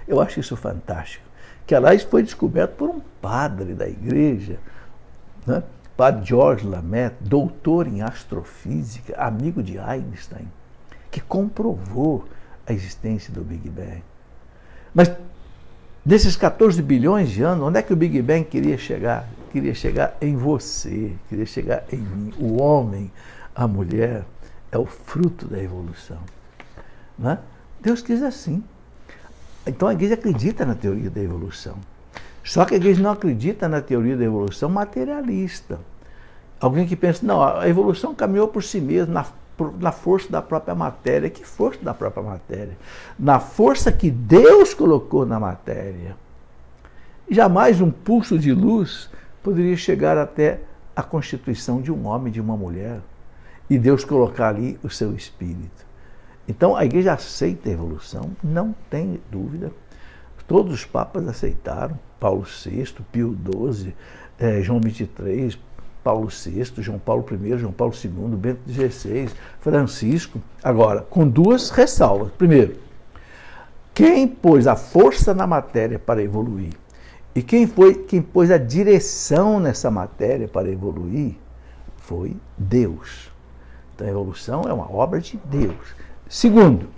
eu acho isso fantástico, que, aliás, foi descoberto por um padre da igreja, né? Padre George Lamet, doutor em astrofísica, amigo de Einstein, que comprovou a existência do Big Bang. Mas, nesses 14 bilhões de anos, onde é que o Big Bang queria chegar? Queria chegar em você, queria chegar em mim. O homem, a mulher, é o fruto da evolução. Né? Deus quis assim. Então a igreja acredita na teoria da evolução. Só que a igreja não acredita na teoria da evolução materialista. Alguém que pensa, não, a evolução caminhou por si mesma, na força da própria matéria. Que força da própria matéria? Na força que Deus colocou na matéria. Jamais um pulso de luz poderia chegar até a constituição de um homem e de uma mulher. E Deus colocar ali o seu espírito. Então a igreja aceita a evolução, não tem dúvida. Todos os papas aceitaram, Paulo VI, Pio XII, João XXIII, Paulo VI, João Paulo I, João Paulo II, Bento XVI, Francisco. Agora, com duas ressalvas. Primeiro, quem pôs a força na matéria para evoluir e quem pôs a direção nessa matéria para evoluir foi Deus. Então a evolução é uma obra de Deus. Segundo,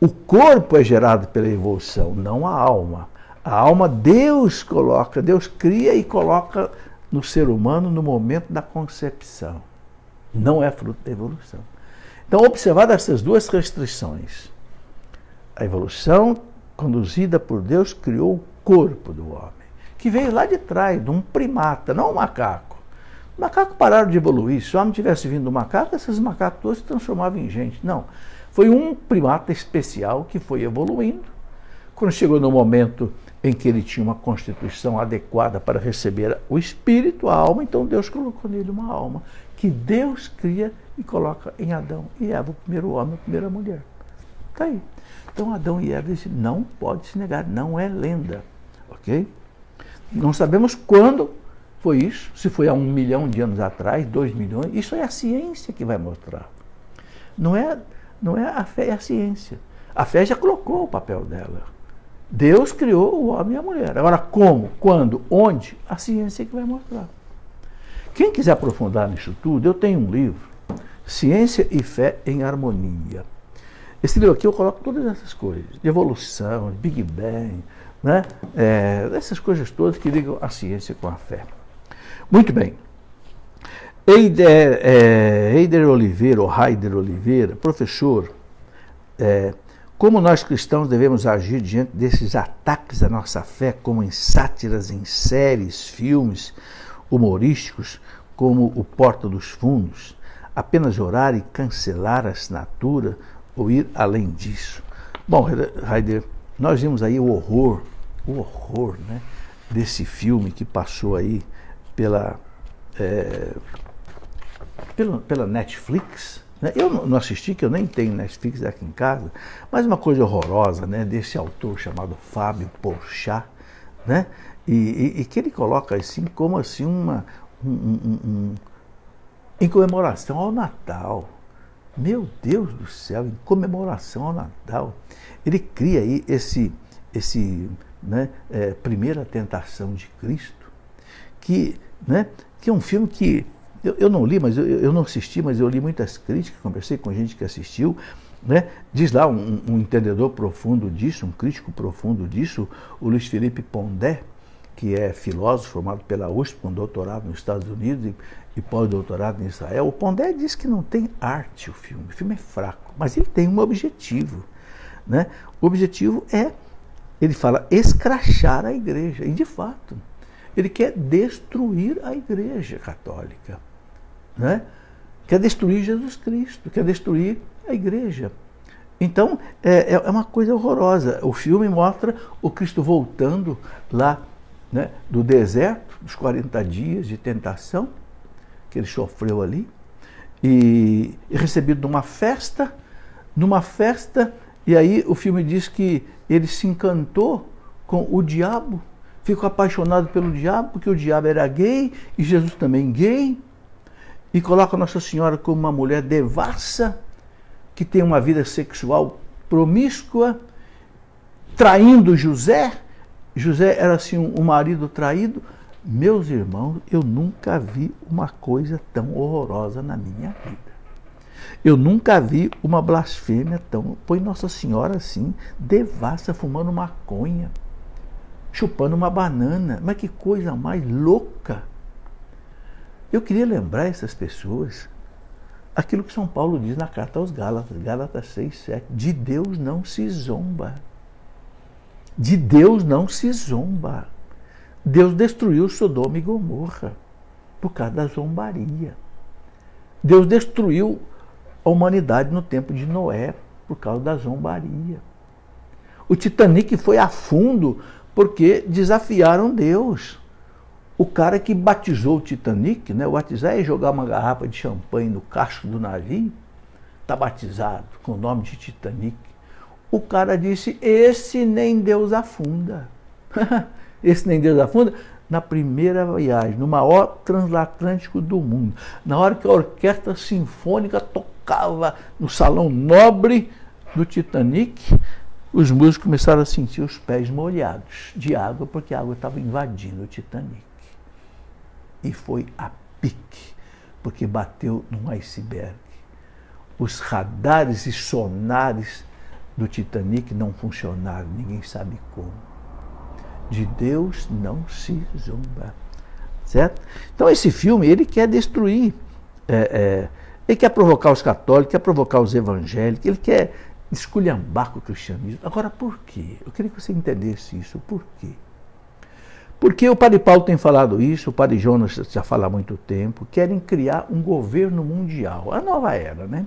o corpo é gerado pela evolução, não a alma. A alma Deus coloca, Deus cria e coloca no ser humano no momento da concepção. Não é fruto da evolução. Então, observar essas duas restrições. A evolução, conduzida por Deus, criou o corpo do homem, que veio lá de trás, de um primata, não um macaco. Os macacos pararam de evoluir. Se o homem tivesse vindo do macaco, esses macacos todos se transformavam em gente. Não. Foi um primata especial que foi evoluindo. Quando chegou no momento em que ele tinha uma constituição adequada para receber o espírito, a alma, então Deus colocou nele uma alma que Deus cria e coloca em Adão e Eva, o primeiro homem, a primeira mulher. Está aí. Então Adão e Eva não pode se negar, não é lenda. Ok? Não sabemos quando foi isso, se foi há 1 milhão de anos atrás, 2 milhões, isso é a ciência que vai mostrar. Não é a fé, é a ciência. A fé já colocou o papel dela. Deus criou o homem e a mulher. Agora, como, quando, onde, a ciência é que vai mostrar. Quem quiser aprofundar nisso tudo, eu tenho um livro, Ciência e Fé em Harmonia. Esse livro aqui eu coloco todas essas coisas, de evolução, Big Bang, né? Essas coisas todas que ligam a ciência com a fé. Muito bem. Heider Oliveira, professor, como nós cristãos devemos agir diante desses ataques à nossa fé, como em sátiras, em séries, filmes humorísticos, como o Porta dos Fundos? Apenas orar e cancelar a assinatura ou ir além disso? Bom, Heider, nós vimos aí o horror, né, desse filme que passou aí pela Netflix, né? Eu não assisti, que eu nem tenho Netflix aqui em casa, mas uma coisa horrorosa, né, desse autor chamado Fábio Porchat, né, e que ele coloca assim, como assim em comemoração ao Natal. Meu Deus do céu, em comemoração ao Natal. Ele cria aí esse né, Primeira Tentação de Cristo, que é um filme que eu não li, mas eu não assisti, mas eu li muitas críticas, conversei com gente que assistiu, né? Diz lá um entendedor profundo disso, um crítico profundo disso, o Luiz Felipe Pondé, que é filósofo formado pela USP, com doutorado nos Estados Unidos e pós-doutorado em Israel. O Pondé diz que não tem arte o filme é fraco, mas ele tem um objetivo, né? O objetivo é, ele fala, escrachar a igreja, e de fato, Ele quer destruir a Igreja Católica, né? Quer destruir Jesus Cristo, quer destruir a Igreja. Então, é uma coisa horrorosa. O filme mostra o Cristo voltando lá, né, do deserto, dos 40 dias de tentação que ele sofreu ali, e recebido numa festa, e aí o filme diz que ele se encantou com o diabo, ficou apaixonado pelo diabo, porque o diabo era gay, e Jesus também gay, e coloca Nossa Senhora como uma mulher devassa, que tem uma vida sexual promíscua, traindo José. José era assim um marido traído. Meus irmãos, eu nunca vi uma coisa tão horrorosa na minha vida. Eu nunca vi uma blasfêmia tão... Põe Nossa Senhora assim, devassa, fumando maconha, chupando uma banana. Mas que coisa mais louca! Eu queria lembrar essas pessoas aquilo que São Paulo diz na carta aos Gálatas, Gálatas 6:7, de Deus não se zomba. De Deus não se zomba. Deus destruiu Sodoma e Gomorra por causa da zombaria. Deus destruiu a humanidade no tempo de Noé por causa da zombaria. O Titanic foi a fundo porque desafiaram Deus. O cara que batizou o Titanic, né, o batizar é jogar uma garrafa de champanhe no casco do navio, está batizado com o nome de Titanic. O cara disse, esse nem Deus afunda. Esse nem Deus afunda. Na primeira viagem, no maior transatlântico do mundo, na hora que a orquestra sinfônica tocava no salão nobre do Titanic, os músicos começaram a sentir os pés molhados de água, porque a água estava invadindo o Titanic. E foi a pique, porque bateu num iceberg. Os radares e sonares do Titanic não funcionaram, ninguém sabe como. De Deus não se zomba. Certo? Então esse filme, ele quer destruir, ele quer provocar os católicos, quer provocar os evangélicos, ele quer esculhambar com o cristianismo. Agora, por quê? Eu queria que você entendesse isso. Por quê? Porque o Padre Paulo tem falado isso, o Padre Jonas já fala há muito tempo, querem criar um governo mundial, a nova era, né?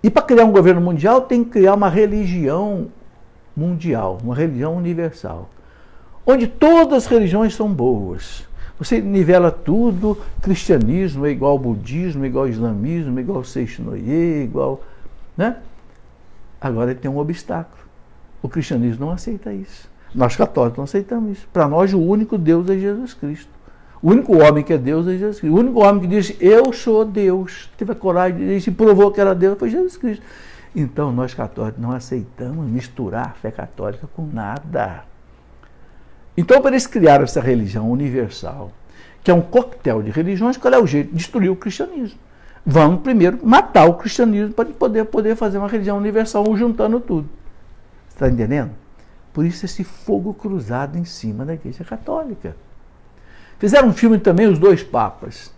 E para criar um governo mundial tem que criar uma religião mundial, uma religião universal, onde todas as religiões são boas. Você nivela tudo, cristianismo é igual ao budismo, é igual ao islamismo, é igual ao Seixinoye, igual... né? Agora ele tem um obstáculo. O cristianismo não aceita isso. Nós católicos não aceitamos isso. Para nós o único Deus é Jesus Cristo. O único homem que é Deus é Jesus Cristo. O único homem que disse, eu sou Deus, teve a coragem de dizer, e provou que era Deus, foi Jesus Cristo. Então nós católicos não aceitamos misturar a fé católica com nada. Então para eles criaram essa religião universal, que é um coquetel de religiões, qual é o jeito? Destruir o cristianismo. Vamos primeiro matar o cristianismo para poder fazer uma religião universal, juntando tudo. Você está entendendo? Por isso esse fogo cruzado em cima da Igreja Católica. Fizeram um filme também, Os Dois Papas.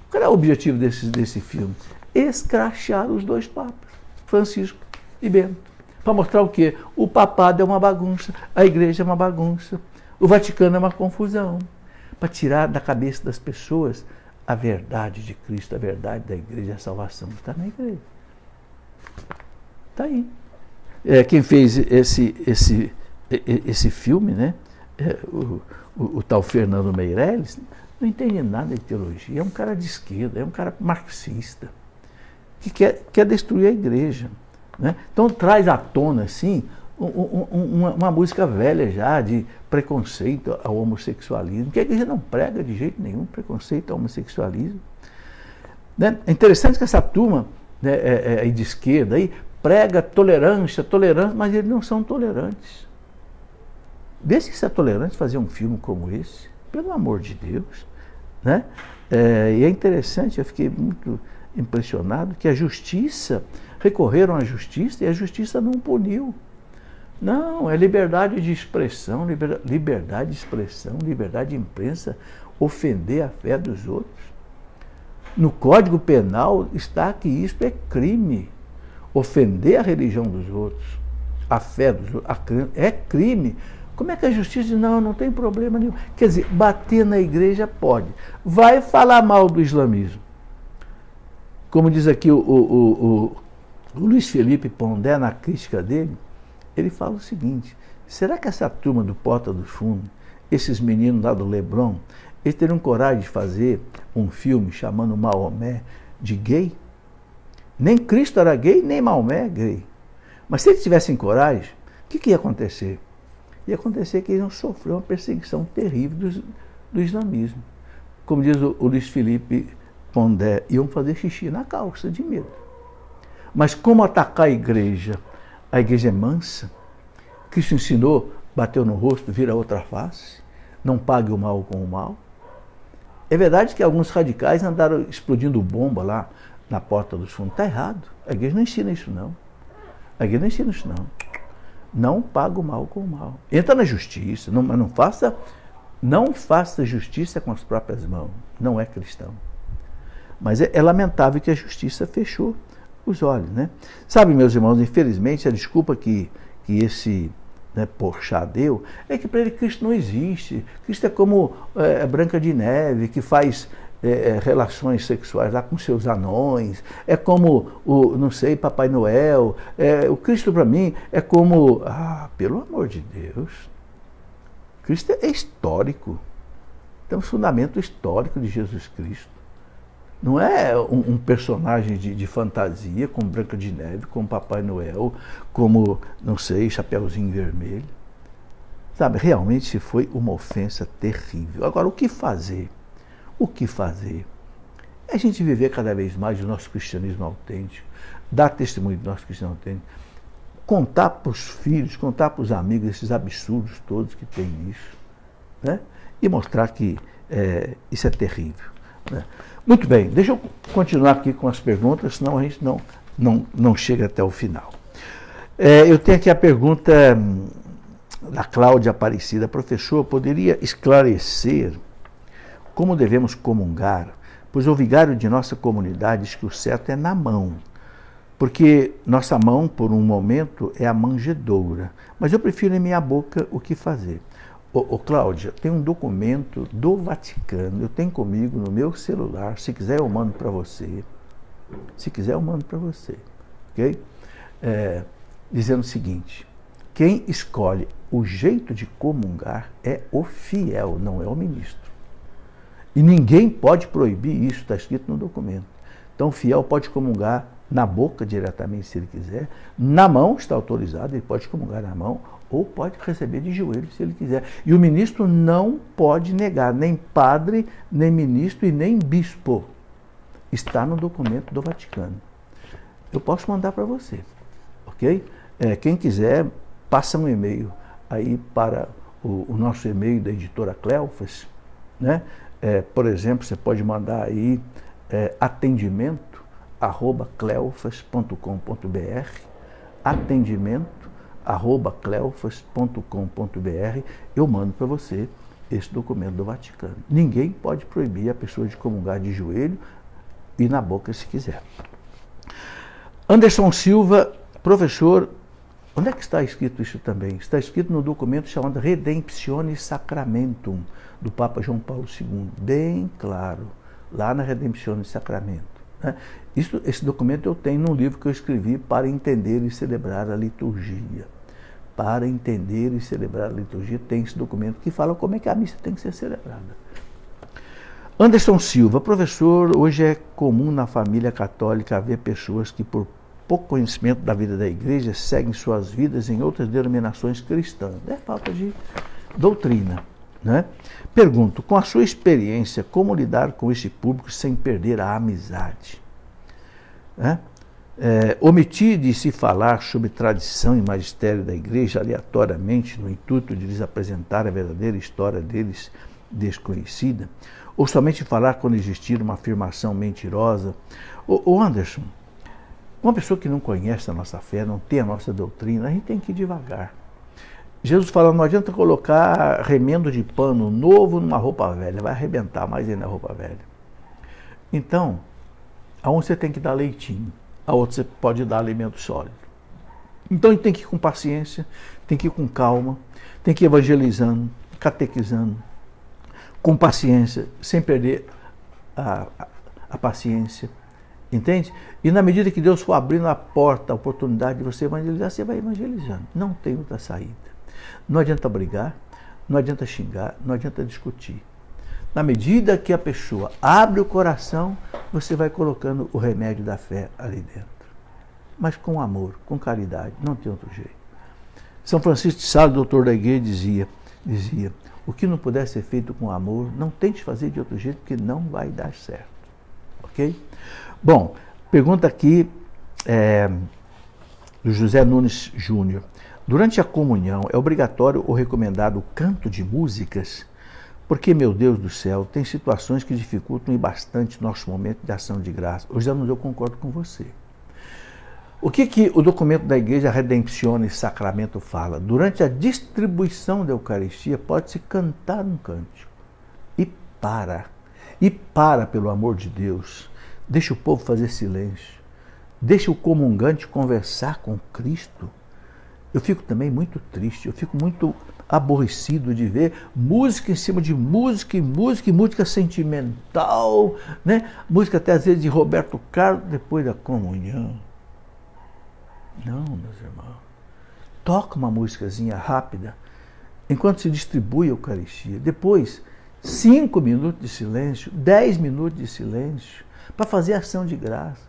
Qual é o objetivo desse filme? Escrachar os dois papas, Francisco e Bento. Para mostrar o quê? O papado é uma bagunça, a Igreja é uma bagunça, o Vaticano é uma confusão. Para tirar da cabeça das pessoas a verdade de Cristo, a verdade da Igreja, a salvação está na Igreja. Está aí. Quem fez esse filme, né? O tal Fernando Meirelles, não entende nada de teologia, é um cara de esquerda, é um cara marxista, que quer destruir a Igreja. Né? Então traz à tona, assim, uma música velha já, de preconceito ao homossexualismo, que a Igreja não prega de jeito nenhum preconceito ao homossexualismo. Né? É interessante que essa turma, né, de esquerda aí, prega tolerância, mas eles não são tolerantes. Vê se isso é tolerante fazer um filme como esse, pelo amor de Deus. Né? E é interessante, eu fiquei muito impressionado que a justiça, recorreram à justiça e a justiça não puniu. Não, é liberdade de expressão, liberdade de expressão, liberdade de imprensa, ofender a fé dos outros. No Código Penal está que isso é crime. Ofender a religião dos outros, a fé dos outros, é crime. Como é que a justiça diz, não tem problema nenhum. Quer dizer, bater na igreja pode. Vai falar mal do islamismo. Como diz aqui o Luiz Felipe Pondé, na crítica dele, ele fala o seguinte, será que essa turma do Porta dos Fundos, esses meninos lá do Leblon, eles teriam coragem de fazer um filme chamando Maomé de gay? Nem Cristo era gay, nem Maomé é gay. Mas se eles tivessem coragem, o que ia acontecer? Ia acontecer que eles iam sofrer uma perseguição terrível do islamismo. Como diz o Luiz Felipe Pondé, iam fazer xixi na calça, de medo. Mas como atacar a igreja? A igreja é mansa. Cristo ensinou, bateu no rosto, vira outra face. Não pague o mal com o mal. É verdade que alguns radicais andaram explodindo bomba lá na Porta dos Fundos. Está errado. A igreja não ensina isso, não. A igreja não ensina isso, não. Não paga o mal com o mal. Entra na justiça, mas não faça justiça com as próprias mãos. Não é cristão. Mas é lamentável que a justiça fechou os olhos, né? Sabe, meus irmãos, infelizmente, a desculpa que esse Porchat deu é que para ele Cristo não existe. Cristo é como Branca de Neve, que faz relações sexuais lá com seus anões, é como Papai Noel, o Cristo para mim é como, pelo amor de Deus, Cristo é histórico, tem um fundamento histórico de Jesus Cristo. Não é um personagem de fantasia, como Branca de Neve, como Papai Noel, como, Chapeuzinho Vermelho. Sabe, realmente foi uma ofensa terrível. Agora, o que fazer? O que fazer? É a gente viver cada vez mais do nosso cristianismo autêntico, dar testemunho do nosso cristianismo autêntico, contar para os filhos, contar para os amigos esses absurdos todos que tem isso, né? E mostrar que isso é terrível, né? Muito bem, deixa eu continuar aqui com as perguntas, senão a gente não chega até o final. Eu tenho aqui a pergunta da Cláudia Aparecida. Professor, poderia esclarecer como devemos comungar? Pois o vigário de nossa comunidade diz que o certo é na mão, porque nossa mão, por um momento, é a manjedoura. Mas eu prefiro em minha boca o que fazer. Cláudia, tem um documento do Vaticano, eu tenho comigo no meu celular, se quiser eu mando para você. Se quiser eu mando para você, ok? Dizendo o seguinte, quem escolhe o jeito de comungar é o fiel, não é o ministro. E ninguém pode proibir isso, está escrito no documento. Então o fiel pode comungar na boca diretamente, se ele quiser, na mão está autorizado, ele pode comungar na mão, ou pode receber de joelhos, se ele quiser. E o ministro não pode negar, nem padre, nem ministro e nem bispo. Está no documento do Vaticano. Eu posso mandar para você, ok? Quem quiser, passa um e-mail aí para o nosso e-mail da editora Cleofas, né? Por exemplo, você pode mandar aí atendimento@cleofas.com.br, atendimento@cleofas.com.br, eu mando para você esse documento do Vaticano. Ninguém pode proibir a pessoa de comungar de joelho e na boca se quiser. Anderson Silva, professor, onde é que está escrito isso também? Está escrito no documento chamado Redemptione Sacramentum, do Papa João Paulo II, bem claro, lá na Redemptione Sacramentum, né? Esse documento eu tenho num livro que eu escrevi para entender e celebrar a liturgia. Para entender e celebrar a liturgia, tem esse documento que fala como é que a missa tem que ser celebrada. Anderson Silva, professor, hoje é comum na família católica haver pessoas que, por pouco conhecimento da vida da igreja, seguem suas vidas em outras denominações cristãs. É falta de doutrina, né? Pergunto, com a sua experiência, como lidar com este público sem perder a amizade? Omitir de se falar sobre tradição e magistério da igreja aleatoriamente, no intuito de lhes apresentar a verdadeira história deles desconhecida, ou somente falar quando existir uma afirmação mentirosa? Anderson, uma pessoa que não conhece a nossa fé, não tem a nossa doutrina, a gente tem que ir devagar. Jesus fala, não adianta colocar remendo de pano novo numa roupa velha, vai arrebentar mais ainda a roupa velha. Então, a um você tem que dar leitinho, a outro você pode dar alimento sólido. Então ele tem que ir com paciência, tem que ir com calma, tem que ir evangelizando, catequizando, com paciência, sem perder a paciência, entende? E na medida que Deus for abrindo a porta, a oportunidade de você evangelizar, você vai evangelizando. Não tem outra saída. Não adianta brigar, não adianta xingar, não adianta discutir. Na medida que a pessoa abre o coração, você vai colocando o remédio da fé ali dentro. Mas com amor, com caridade, não tem outro jeito. São Francisco de Sales, doutor da igreja, dizia, o que não puder ser feito com amor, não tente fazer de outro jeito, porque não vai dar certo. Ok? Bom, pergunta aqui do José Nunes Júnior. Durante a comunhão, é obrigatório ou recomendado o canto de músicas? Porque, meu Deus do céu, tem situações que dificultam e bastante nosso momento de ação de graça. Hoje eu concordo com você. O que o documento da Igreja Redemptione Sacramento fala? Durante a distribuição da Eucaristia, pode-se cantar um cântico. E para, pelo amor de Deus. Deixa o povo fazer silêncio. Deixa o comungante conversar com Cristo. Eu fico também muito triste, eu fico muito aborrecido de ver música em cima de música, e música sentimental, né? Música até às vezes de Roberto Carlos, depois da comunhão. Não, meus irmãos. Toca uma musicazinha rápida, enquanto se distribui a Eucaristia. Depois, 5 minutos de silêncio, 10 minutos de silêncio, para fazer ação de graça.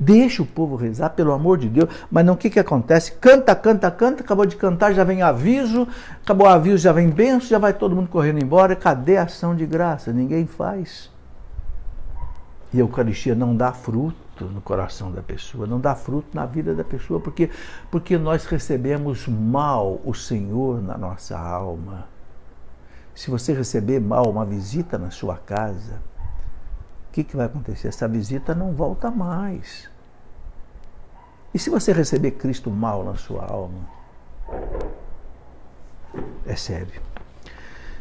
Deixa o povo rezar, pelo amor de Deus. Mas não, o que acontece? Canta, acabou de cantar, já vem aviso, acabou o aviso, já vem bênção, já vai todo mundo correndo embora. Cadê a ação de graça? Ninguém faz. E a Eucaristia não dá fruto no coração da pessoa, não dá fruto na vida da pessoa, porque nós recebemos mal o Senhor na nossa alma. Se você receber mal uma visita na sua casa, o que vai acontecer? Essa visita não volta mais. E se você receber Cristo mal na sua alma? É sério.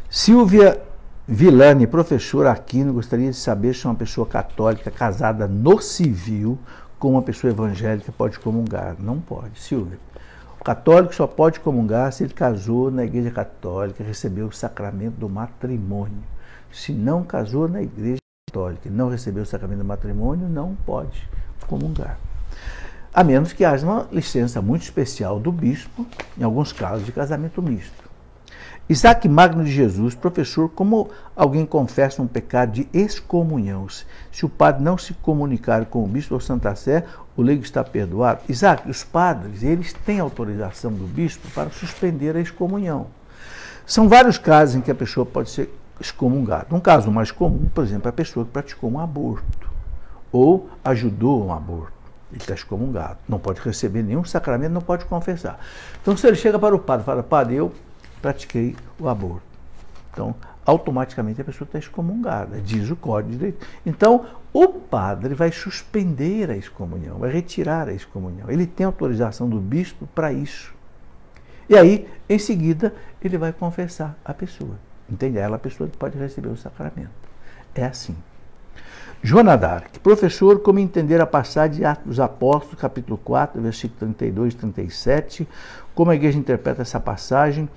Silvia Villani, professora Aquino, gostaria de saber se uma pessoa católica casada no civil com uma pessoa evangélica pode comungar. Não pode, Silvia. O católico só pode comungar se ele casou na igreja católica, recebeu o sacramento do matrimônio. Se não casou na igreja católica e não recebeu o sacramento do matrimônio, não pode comungar. A menos que haja uma licença muito especial do bispo, em alguns casos de casamento misto. Isaac Magno de Jesus, professor, como alguém confessa um pecado de excomunhão? Se o padre não se comunicar com o bispo ou Santa Sé, o leigo está perdoado? Isaac, os padres, eles têm autorização do bispo para suspender a excomunhão. São vários casos em que a pessoa pode ser excomungada. Um caso mais comum, por exemplo, é a pessoa que praticou um aborto ou ajudou um aborto. Ele está excomungado, não pode receber nenhum sacramento, não pode confessar. Então, se ele chega para o padre e fala, padre, eu pratiquei o aborto. Então, automaticamente a pessoa está excomungada, diz o Código de Direito. Então, o padre vai suspender a excomunhão, vai retirar a excomunhão. Ele tem autorização do bispo para isso. E aí, em seguida, ele vai confessar a pessoa. Entende? Ela, a pessoa que pode receber o sacramento. É assim. Joana d'Arc, professor, como entender a passagem de Atos dos Apóstolos, capítulo 4, versículo 32 e 37, como a igreja interpreta essa passagem,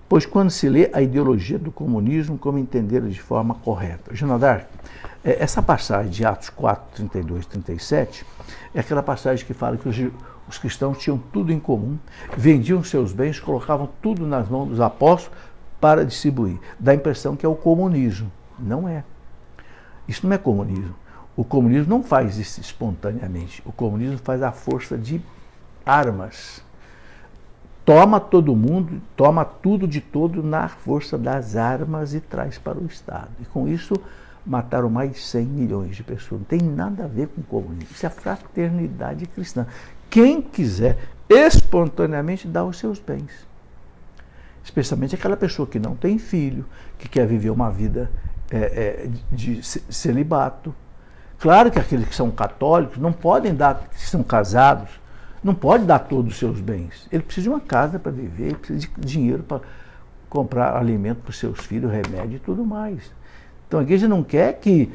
pois quando se lê a ideologia do comunismo, como entendê-la de forma correta. Joana d'Arc, essa passagem de Atos 4, 32 e 37, é aquela passagem que fala que os cristãos tinham tudo em comum, vendiam seus bens, colocavam tudo nas mãos dos apóstolos para distribuir. Dá a impressão que é o comunismo. Não é. Isso não é comunismo. O comunismo não faz isso espontaneamente. O comunismo faz à força de armas. Toma todo mundo, toma tudo de todo na força das armas e traz para o Estado. E com isso mataram mais de 100 milhões de pessoas. Não tem nada a ver com o comunismo. Isso é fraternidade cristã. Quem quiser espontaneamente dá os seus bens. Especialmente aquela pessoa que não tem filho, que quer viver uma vida de celibato. Claro que aqueles que são católicos não podem dar, que são casados, não pode dar todos os seus bens. Ele precisa de uma casa para viver, ele precisa de dinheiro para comprar alimento para os seus filhos, remédio e tudo mais. Então a igreja não quer que,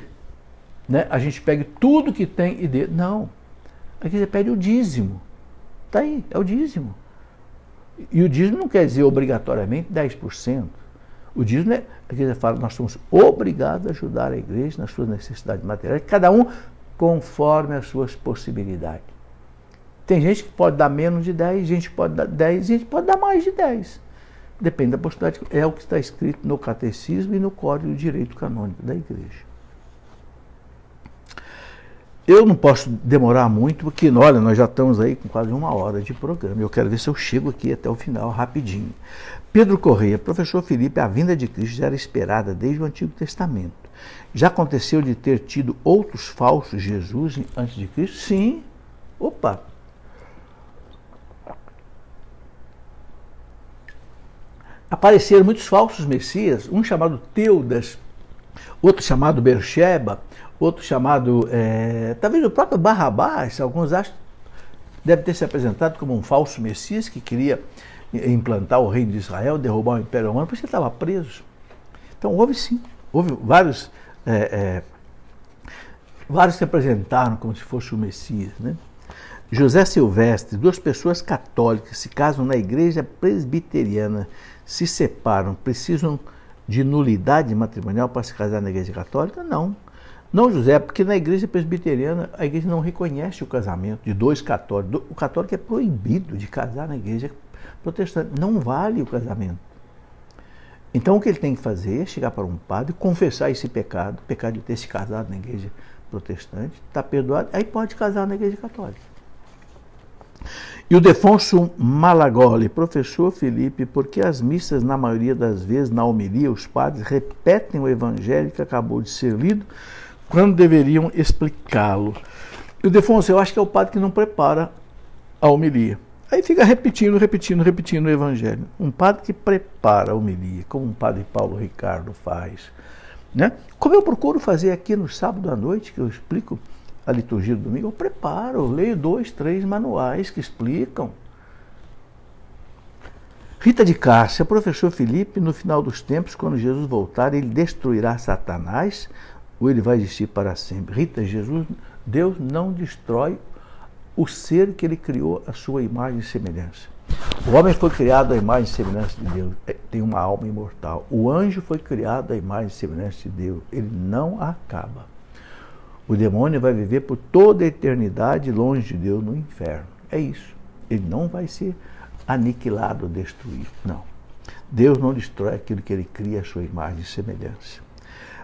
né, a gente pegue tudo que tem e dê. Não. A igreja pede o dízimo. Está aí, é o dízimo. E o dízimo não quer dizer obrigatoriamente 10%. O dízimo é, a igreja fala, nós somos obrigados a ajudar a igreja nas suas necessidades materiais, cada um conforme as suas possibilidades. Tem gente que pode dar menos de 10, gente que pode dar 10, gente pode dar mais de 10. Depende da possibilidade. É o que está escrito no Catecismo e no Código de Direito Canônico da igreja. Eu não posso demorar muito, porque, olha, nós já estamos aí com quase 1 hora de programa. Eu quero ver se eu chego aqui até o final, rapidinho. Pedro Correia, professor Felipe, a vinda de Cristo já era esperada desde o Antigo Testamento. Já aconteceu de ter tido outros falsos Jesus antes de Cristo? Sim. Opa! Apareceram muitos falsos messias, um chamado Teudas, outro chamado Bercheba, outro chamado, talvez o próprio Barrabás, alguns acham, deve ter se apresentado como um falso messias que queria implantar o reino de Israel, derrubar o Império Romano, por isso ele estava preso. Então houve sim, houve vários se apresentaram como se fosse o Messias, né? José Silvestre, 2 pessoas católicas se casam na igreja presbiteriana, se separam, precisam de nulidade matrimonial para se casar na igreja católica? Não. Não, José, porque na igreja presbiteriana a igreja não reconhece o casamento de 2 católicos. O católico é proibido de casar na igreja protestante. Não vale o casamento. Então o que ele tem que fazer é chegar para um padre, confessar esse pecado, o pecado de ter se casado na igreja protestante, está perdoado, aí pode casar na igreja católica. E o Defonso Malagoli, professor Felipe, porque as missas, na maioria das vezes, na homilia, os padres repetem o evangelho que acabou de ser lido, quando deveriam explicá-lo. E o Defonso, eu acho que é o padre que não prepara a homilia. Aí fica repetindo o evangelho. Um padre que prepara a homilia, como um padre Paulo Ricardo faz, né? Como eu procuro fazer aqui no sábado à noite, que eu explico a liturgia do domingo, eu preparo, eu leio 2, 3 manuais que explicam. Rita de Cássia, professor Felipe, no final dos tempos, quando Jesus voltar, ele destruirá Satanás ou ele vai existir para sempre? Rita, Deus não destrói o ser que ele criou à sua imagem e semelhança. O homem foi criado à imagem e semelhança de Deus, tem uma alma imortal. O anjo foi criado à imagem e semelhança de Deus, ele não acaba. O demônio vai viver por toda a eternidade longe de Deus no inferno. É isso. Ele não vai ser aniquilado, destruído. Não. Deus não destrói aquilo que ele cria à sua imagem e semelhança.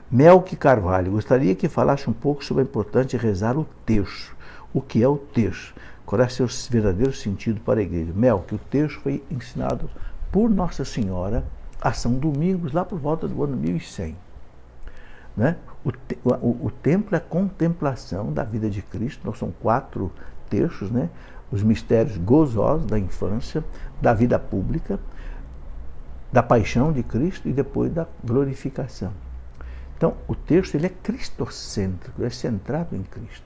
Melqui Carvalho, gostaria que falasse um pouco sobre a importância de rezar o terço. O que é o terço? Qual é o seu verdadeiro sentido para a igreja? Melqui, o terço foi ensinado por Nossa Senhora a São Domingos, lá por volta do ano 1100. Né? O templo é a contemplação da vida de Cristo. Nós são 4 terços, né? Os mistérios gozosos da infância, da vida pública, da paixão de Cristo e depois da glorificação. Então, o terço ele é cristocêntrico, é centrado em Cristo.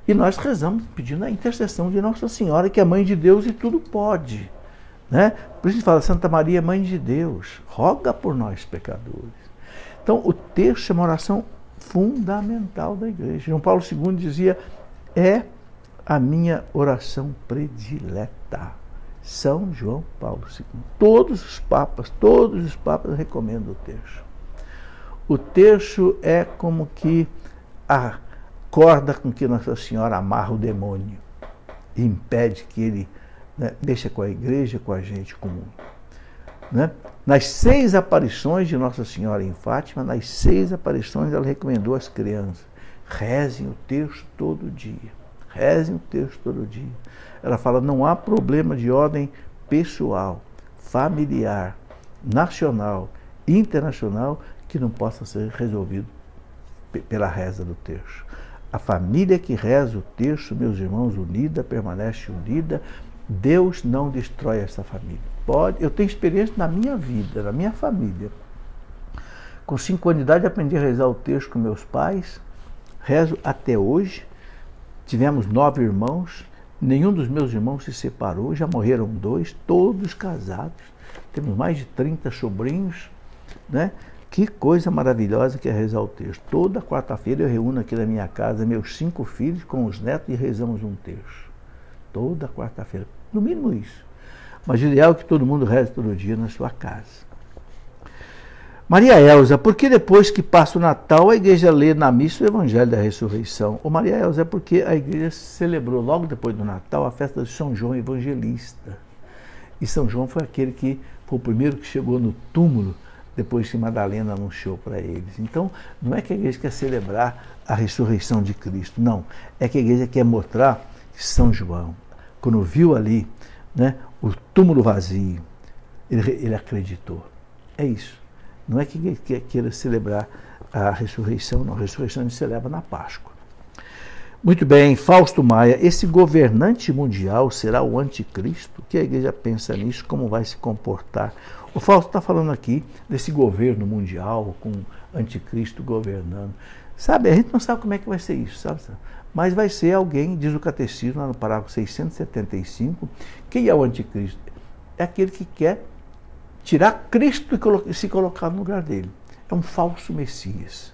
E nós rezamos pedindo a intercessão de Nossa Senhora, que é Mãe de Deus e tudo pode. Né? Por isso fala, Santa Maria, Mãe de Deus, roga por nós pecadores. Então, o terço é uma oração fundamental da igreja. João Paulo II dizia, é a minha oração predileta. São João Paulo II. Todos os papas recomendam o terço. O terço é como que a corda com que Nossa Senhora amarra o demônio e impede que ele, né, mexa com a igreja, com a gente comum. Né? Nas 6 aparições de Nossa Senhora em Fátima, nas 6 aparições ela recomendou às crianças, rezem o terço todo dia. Rezem o terço todo dia. Ela fala, não há problema de ordem pessoal, familiar, nacional, internacional, que não possa ser resolvido pela reza do terço. A família que reza o terço, meus irmãos, unida, permanece unida. Deus não destrói essa família. Eu tenho experiência na minha vida, na minha família. Com 5 anos de idade aprendi a rezar o terço com meus pais. Rezo até hoje. Tivemos 9 irmãos. Nenhum dos meus irmãos se separou. Já morreram 2, todos casados. Temos mais de 30 sobrinhos, né? Que coisa maravilhosa que é rezar o terço. Toda quarta-feira eu reúno aqui na minha casa meus 5 filhos com os netos e rezamos um terço. Toda quarta-feira. No mínimo isso. Mas o ideal é que todo mundo reze todo dia na sua casa. Maria Elza, por que depois que passa o Natal a igreja lê na missa o Evangelho da Ressurreição? Ô Maria Elza, é porque a igreja celebrou logo depois do Natal a festa de São João Evangelista. E São João foi aquele que foi o primeiro que chegou no túmulo depois que Madalena anunciou para eles. Então, não é que a igreja quer celebrar a ressurreição de Cristo, não. É que a igreja quer mostrar que São João, quando viu ali, né, o túmulo vazio, ele acreditou. É isso. Não é que a igreja queira celebrar a ressurreição, não. A ressurreição a gente celebra na Páscoa. Muito bem, Fausto Maia, esse governante mundial será o anticristo? O que a igreja pensa nisso? Como vai se comportar? O Fausto está falando aqui desse governo mundial com anticristo governando. Sabe, a gente não sabe como é que vai ser isso, sabe? Mas vai ser alguém, diz o catecismo, lá no parágrafo 675, quem é o anticristo? É aquele que quer tirar Cristo e se colocar no lugar dele. É um falso Messias.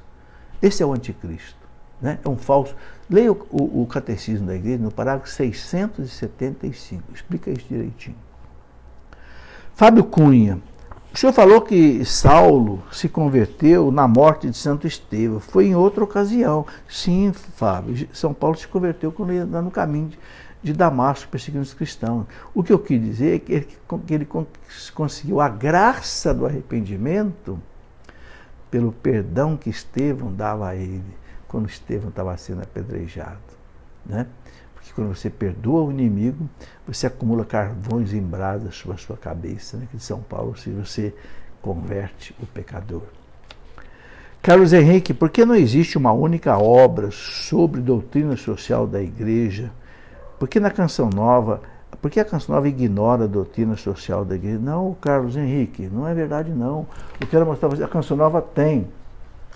Esse é o anticristo. Né? É um falso. Leia o catecismo da igreja no parágrafo 675. Explica isso direitinho. Fábio Cunha, o senhor falou que Saulo se converteu na morte de Santo Estevão. Foi em outra ocasião. Sim, Fábio. São Paulo se converteu quando ele andava no caminho de Damasco, perseguindo os cristãos. O que eu quis dizer é que ele conseguiu a graça do arrependimento pelo perdão que Estevão dava a ele quando Estevão estava sendo apedrejado. Né? Porque quando você perdoa o inimigo, você acumula carvões em brasas sobre a sua cabeça, né? Que de São Paulo, se você converte o pecador. Carlos Henrique, por que não existe uma única obra sobre doutrina social da igreja? Por que a Canção Nova ignora a doutrina social da igreja? Não, Carlos Henrique, não é verdade não. Eu quero mostrar para você, a Canção Nova tem.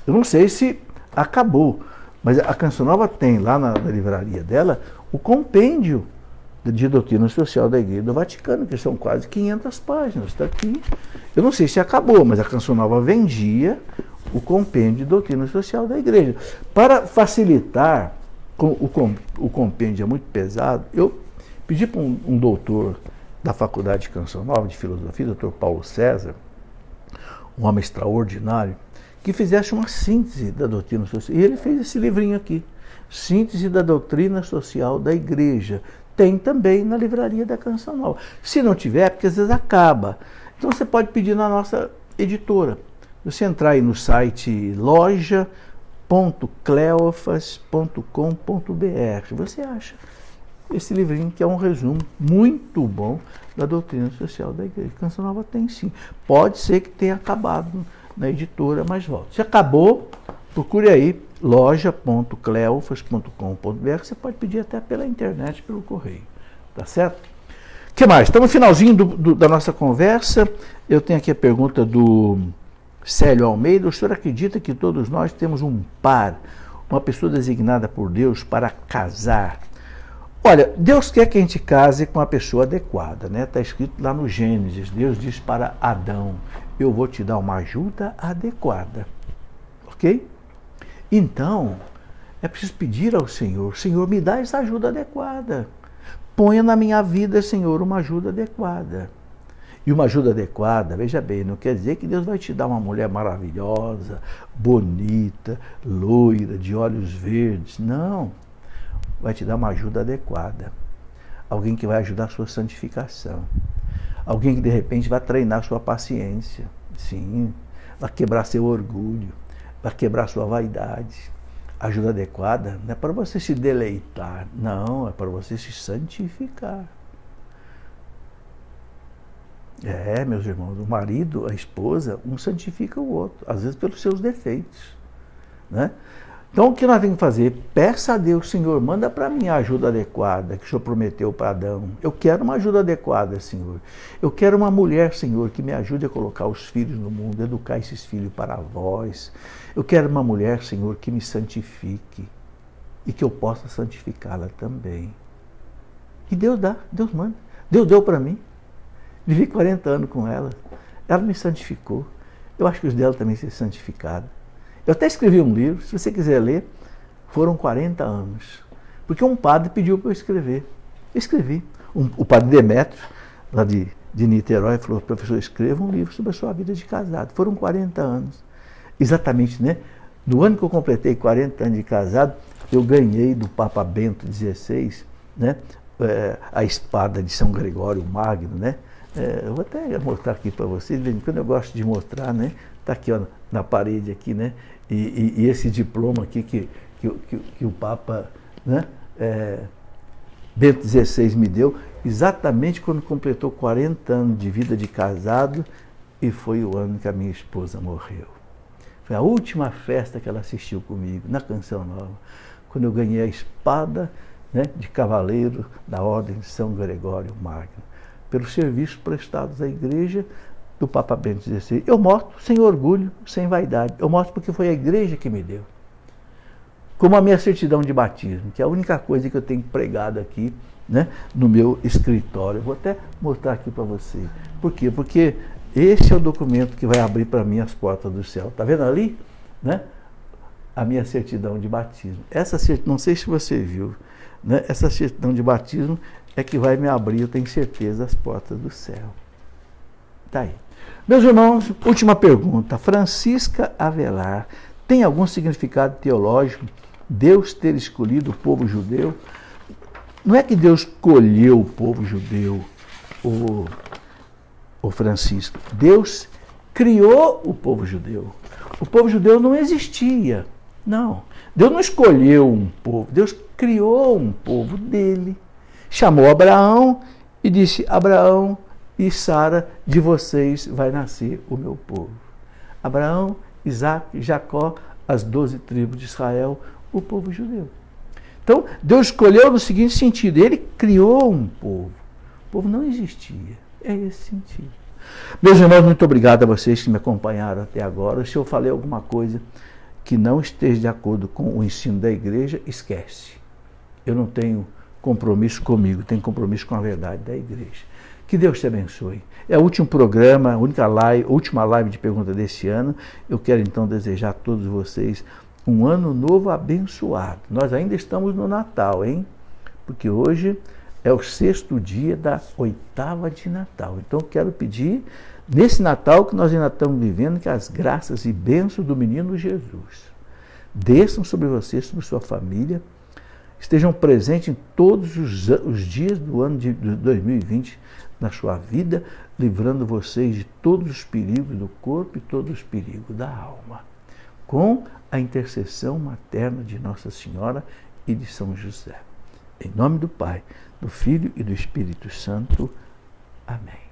Eu não sei se acabou, mas a Canção Nova tem lá na livraria dela o compêndio de doutrina social da Igreja do Vaticano, que são quase 500 páginas, está aqui. Eu não sei se acabou, mas a Canção Nova vendia o compêndio de doutrina social da Igreja. Para facilitar, o compêndio é muito pesado, eu pedi para um doutor da Faculdade de Canção Nova, de Filosofia, doutor Paulo César, um homem extraordinário, que fizesse uma síntese da doutrina social. E ele fez esse livrinho aqui, Síntese da Doutrina Social da Igreja. Tem também na livraria da Canção Nova. Se não tiver, porque às vezes acaba. Então você pode pedir na nossa editora. Você entrar aí no site loja.cleofas.com.br, você acha esse livrinho, que é um resumo muito bom da doutrina social da Igreja. Canção Nova tem sim. Pode ser que tenha acabado na editora, mas volta. Se acabou, procure aí loja.cleofas.com.br, você pode pedir até pela internet, pelo correio. Tá certo? O que mais? Estamos no finalzinho da nossa conversa. Eu tenho aqui a pergunta do Célio Almeida. O senhor acredita que todos nós temos um par, uma pessoa designada por Deus para casar? Olha, Deus quer que a gente case com a pessoa adequada, né? Está escrito lá no Gênesis. Deus diz para Adão: eu vou te dar uma ajuda adequada. Ok? Então, é preciso pedir ao Senhor: Senhor, me dá essa ajuda adequada. Ponha na minha vida, Senhor, uma ajuda adequada. E uma ajuda adequada, veja bem, não quer dizer que Deus vai te dar uma mulher maravilhosa, bonita, loira, de olhos verdes. Não. Vai te dar uma ajuda adequada. Alguém que vai ajudar a sua santificação. Alguém que de repente vai treinar sua paciência. Sim. Vai quebrar seu orgulho. Vai quebrar sua vaidade. Ajuda adequada não é para você se deleitar. Não, é para você se santificar. É, meus irmãos, o marido, a esposa, um santifica o outro. Às vezes pelos seus defeitos. Né? Então, o que nós temos que fazer? Peça a Deus: Senhor, manda para mim a ajuda adequada que o Senhor prometeu para Adão. Eu quero uma ajuda adequada, Senhor. Eu quero uma mulher, Senhor, que me ajude a colocar os filhos no mundo, educar esses filhos para vós. Eu quero uma mulher, Senhor, que me santifique e que eu possa santificá-la também. E Deus dá, Deus manda. Deus deu para mim. Vivi 40 anos com ela. Ela me santificou. Eu acho que os dela também se santificaram. Eu até escrevi um livro, se você quiser ler, foram 40 anos. Porque um padre pediu para eu escrever. Escrevi. O padre Demétrio, lá de Niterói, falou: professor, escreva um livro sobre a sua vida de casado. Foram 40 anos. Exatamente, né? No ano que eu completei 40 anos de casado, eu ganhei do Papa Bento XVI, né? A espada de São Gregório Magno, né? Eu vou até mostrar aqui para vocês, de vez em quando eu gosto de mostrar, né? Está aqui, ó, na parede aqui, né? E esse diploma aqui que o Papa, né? Bento XVI me deu, exatamente quando completou 40 anos de vida de casado, e foi o ano que a minha esposa morreu. Foi a última festa que ela assistiu comigo, na Canção Nova, quando eu ganhei a espada, né, de cavaleiro da Ordem de São Gregório Magno, pelos serviços prestados à Igreja do Papa Bento XVI. Eu mostro sem orgulho, sem vaidade. Eu mostro porque foi a Igreja que me deu. Como a minha certidão de batismo, que é a única coisa que eu tenho pregado aqui, né, no meu escritório. Eu vou até mostrar aqui para você. Por quê? Porque esse é o documento que vai abrir para mim as portas do céu. Está vendo ali? Né? A minha certidão de batismo. Essa certidão, não sei se você viu, né? Essa certidão de batismo é que vai me abrir, eu tenho certeza, as portas do céu. Está aí. Meus irmãos, última pergunta. Francisca Avelar, tem algum significado teológico Deus ter escolhido o povo judeu? Não é que Deus escolheu o povo judeu, o Francisco. Deus criou o povo judeu. O povo judeu não existia. Não. Deus não escolheu um povo. Deus criou um povo dele. Chamou Abraão e disse: Abraão e Sara, de vocês vai nascer o meu povo. Abraão, Isaac, Jacó, as 12 tribos de Israel, o povo judeu. Então, Deus escolheu no seguinte sentido: Ele criou um povo. O povo não existia. É esse sentido. Meus irmãos, muito obrigado a vocês que me acompanharam até agora. Se eu falei alguma coisa que não esteja de acordo com o ensino da igreja, esquece. Eu não tenho compromisso comigo, tenho compromisso com a verdade da igreja. Que Deus te abençoe. É o último programa, a última live de pergunta desse ano. Eu quero então desejar a todos vocês um ano novo abençoado. Nós ainda estamos no Natal, hein? Porque hoje é o 6º dia da 8ª de Natal. Então, quero pedir, nesse Natal que nós ainda estamos vivendo, que as graças e bênçãos do menino Jesus desçam sobre você, sobre sua família, estejam presentes em todos os dias do ano de 2020 na sua vida, livrando vocês de todos os perigos do corpo e todos os perigos da alma, com a intercessão materna de Nossa Senhora e de São José. Em nome do Pai, do Filho e do Espírito Santo. Amém.